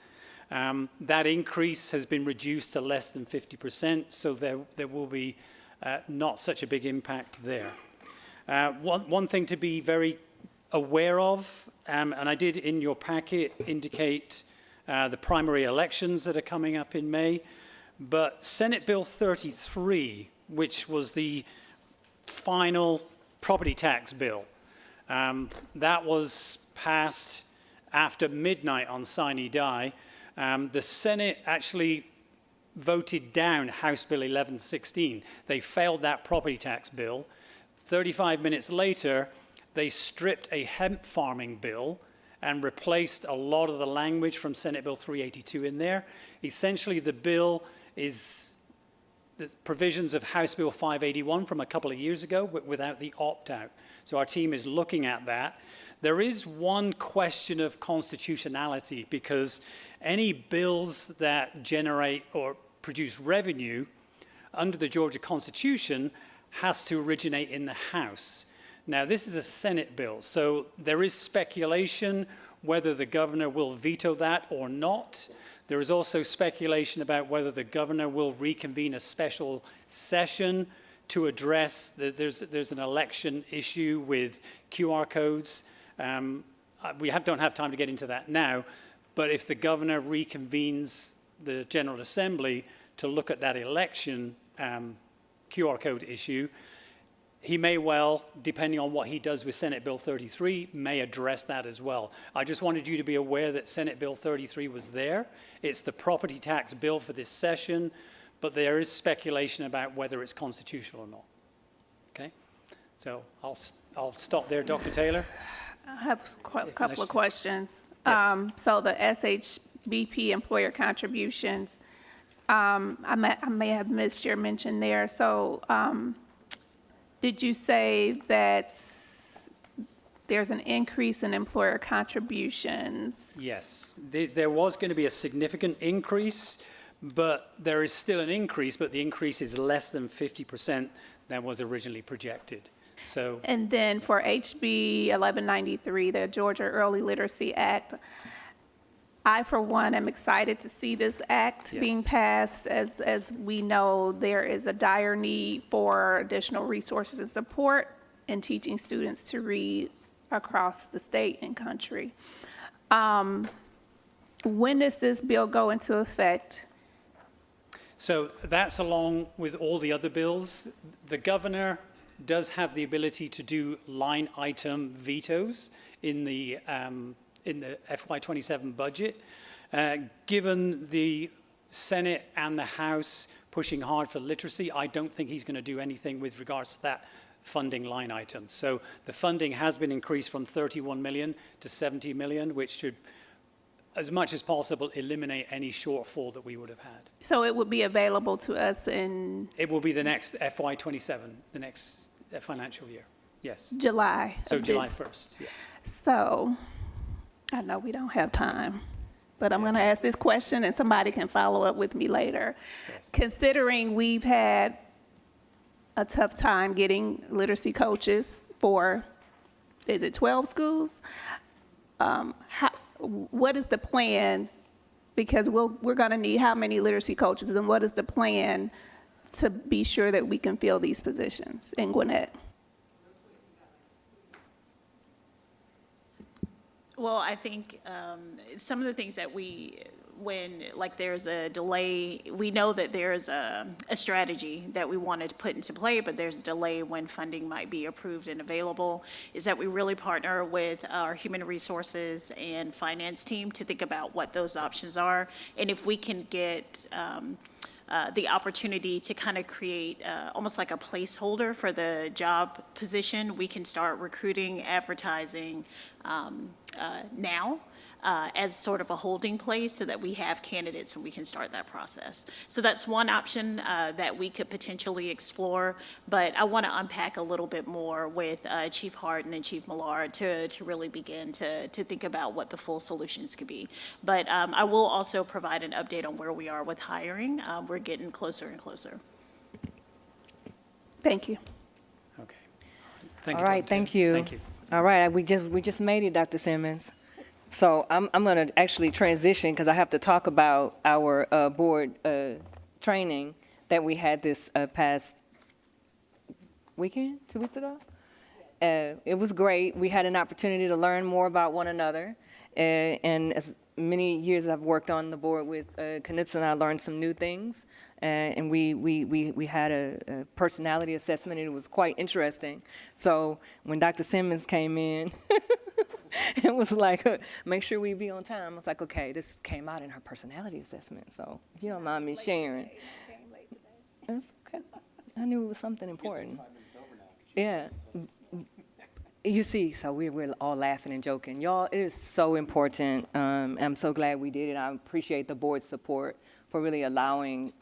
that increase has been reduced to less than 50%, so there will be not such a big impact there. One thing to be very aware of, and I did in your packet indicate the primary elections that are coming up in May, but Senate Bill 33, which was the final property tax bill, that was passed after midnight on sine die. The Senate actually voted down House Bill 1116. They failed that property tax bill. 35 minutes later, they stripped a hemp farming bill and replaced a lot of the language from Senate Bill 382 in there. Essentially, the bill is the provisions of House Bill 581 from a couple of years ago, but without the opt-out. So our team is looking at that. There is one question of constitutionality, because any bills that generate or produce revenue under the Georgia Constitution has to originate in the House. Now, this is a Senate bill, so there is speculation whether the governor will veto that or not. There is also speculation about whether the governor will reconvene a special session to address there's an election issue with QR codes. We don't have time to get into that now, but if the governor reconvenes the General Assembly to look at that election QR code issue, he may well, depending on what he does with Senate Bill 33, may address that as well. I just wanted you to be aware that Senate Bill 33 was there. It's the property tax bill for this session, but there is speculation about whether it's constitutional or not. Okay? So I'll stop there, Dr. Taylor. I have a couple of questions. Yes. So the SHBP employer contributions, I may have missed your mention there. So did you say that there's an increase in employer contributions? Yes. There was going to be a significant increase, but there is still an increase, but the increase is less than 50% than was originally projected. So, And then for HB 1193, the Georgia Early Literacy Act, I, for one, am excited to see this act Yes. being passed. As we know, there is a dire need for additional resources and support in teaching students to read across the state and country. When does this bill go into effect? so that's along with all the other bills. The governor does have the ability to do line item vetoes in the FY27 budget. Given the Senate and the House pushing hard for literacy, I don't think he's going to do anything with regards to that funding line item. So the funding has been increased from 31 million to 70 million, which should, as much as possible, eliminate any shortfall that we would have had. So it would be available to us in It will be the next FY27, the next financial year. Yes. July. So of July this- 1st, yes. So, I know we don't have time, but I'm going to ask this question and somebody can follow up with me later. Yes. Considering we've had a tough time getting literacy coaches for, is it 12 schools? What is the plan? Because we're going to need how many literacy coaches, and what is the plan to be sure that we can fill these positions in Gwinnett? Well, I think some of the things that like there's a delay, we know that there's a strategy that we wanted to put into play, but there's a delay when funding might be approved and available, is that we really partner with our human resources and finance team to think about what those options are. And if we can get the opportunity to kind of create almost like a placeholder for the job position, we can start recruiting, advertising, now as sort of a holding place so that we have candidates and we can start that process. So that's one option that we could potentially explore, but I want to unpack a little bit more with Chief Harden and Chief Millard to really begin to think about what the full solutions could be. But I will also provide an update on where we are with hiring. We're getting closer and closer. Thank you. Okay. Thank All you, right, Dr. thank Taylor. you. Thank you. All right, we just made it, Dr. Simmons. So I'm going to actually transition because I have to talk about our board training that we had this past weekend, 2 weeks ago. It was great. We had an opportunity to learn more about one another. And as many years I've worked on the board with Knudsen, I learned some new things. And we had a personality assessment, and it was quite interesting. So when Dr. Simmons came in, it was like, make sure we be on time. I was like, okay, this came out in her personality assessment, so if you don't mind me sharing. That's okay. I knew it was something important. Yeah. You see, so we're all laughing and joking. Y'all, it is so important. I'm so glad we did it. I appreciate the board's support for really allowing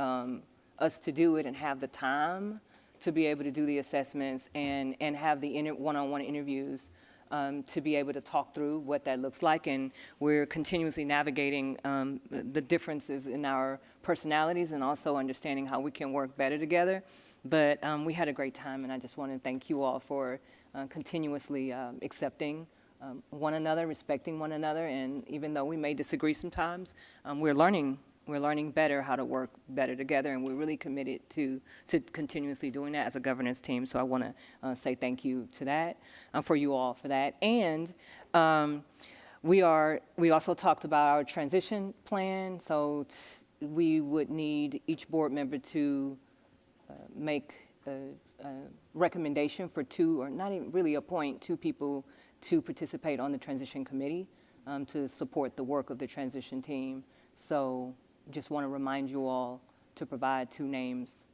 us to do it and have the time to be able to do the assessments and have the one-on-one interviews to be able to talk through what that looks like. And we're continuously navigating the differences in our personalities and also understanding how we can work better together. But we had a great time, and I just want to thank you all for continuously accepting one another, respecting one another, and even though we may disagree sometimes, we're learning better how to work better together, and we're really committed to continuously doing that as a governance team. So I want to say thank you to that, for you all for that. And we also talked about our transition plan. So we would need each board member to make a recommendation for two, or not even really appoint two people to participate on the transition committee to support the work of the transition team. So just want to remind you all to provide two names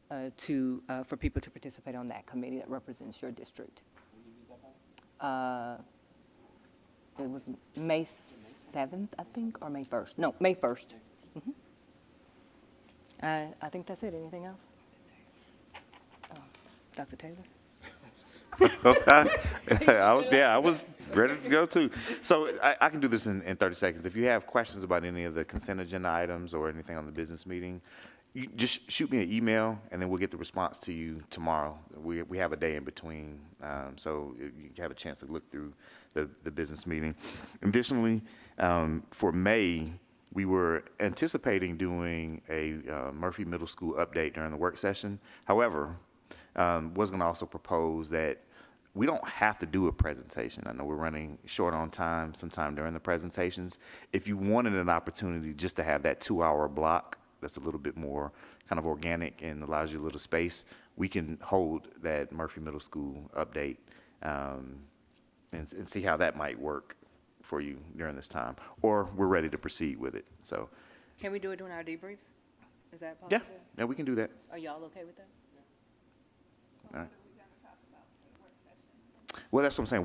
for people to participate on that committee that represents your district. It was May 7th, I think, or May 1st. No, May 1st. I think that's it. Anything else? Dr. Taylor? I was ready to go too. So I can do this in 30 seconds. If you have questions about any of the consent agenda items or anything on the business meeting, you just shoot me an email, and then we'll get the response to you tomorrow. We have a day in between, so you have a chance to look through the business meeting. Additionally, for May, we were anticipating doing a Murphy Middle School update during the work session. However, was going to also propose that we don't have to do a presentation. I know we're running short on time sometime during the presentations. If you wanted an opportunity just to have that 2-hour block that's a little bit more kind of organic and allows you a little space, we can hold that Murphy Middle School update and see how that might work for you during this time. Or we're ready to proceed with it. So, Can we do it during our debriefs? Is that possible? yeah, we can do that. Are y'all okay with that? All right. Well, that's what I'm saying.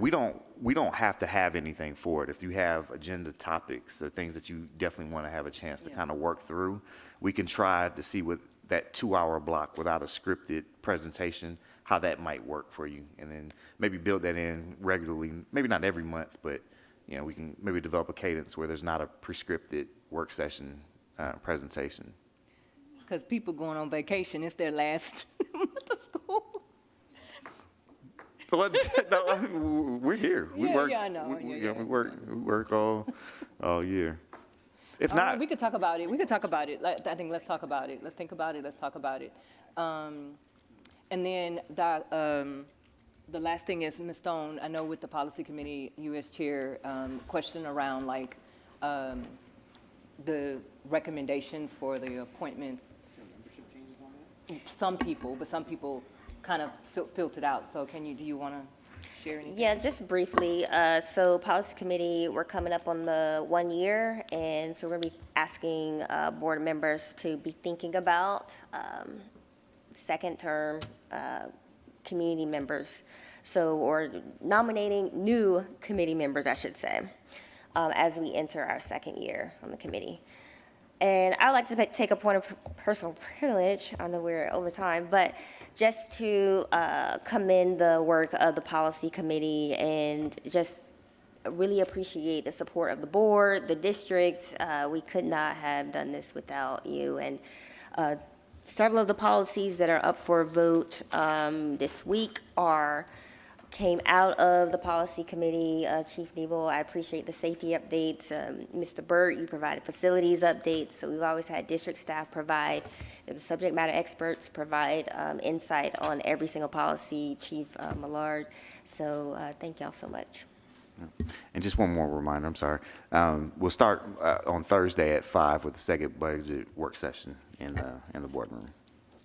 We don't have to have anything for it. If you have agenda topics or things that you definitely want to have a chance to kind of work through, we can try to see with that 2-hour block without a scripted presentation, how that might work for you. And then maybe build that in regularly, maybe not every month, but we can maybe develop a cadence where there's not a prescripted work session presentation. Because people going on vacation, it's their last month of school. But no, we're here. We Yeah, work. yeah, I know. Yeah. We work all year. If All not, right, we could talk about it. I think let's talk about it. Let's think about it. Let's talk about it. And then the last thing is, Ms. Stone, I know with the policy committee, you as chair, question around the recommendations for the appointments. Some people kind of filtered out. So do you want to share anything? Yeah, just briefly. So policy committee, we're coming up on the 1 year, and so we're going to be asking board members to be thinking about second term community members or nominating new committee members, I should say, as we enter our second year on the committee. And I'd like to take a point of personal privilege, I know we're over time, but just to commend the work of the policy committee and just really appreciate the support of the board, the district. We could not have done this without you. And several of the policies that are up for a vote this week came out of the policy committee. Chief Nebo, I appreciate the safety updates. Mr. Burt, you provided facilities updates. So we've always had district staff provide, the subject matter experts provide insight on every single policy, Chief Millard. So thank y'all so much. And just one more reminder, I'm sorry. We'll start on Thursday at 5 with the second budget work session in the boardroom.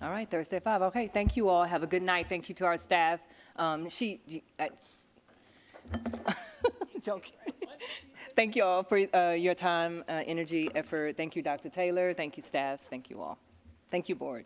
All right, Thursday at 5. Okay, thank you all. Have a good night. Thank you to our staff. Joking. Thank you all for your time, energy, effort. Thank you, Dr. Taylor. Thank you, staff. Thank you all. Thank you, board.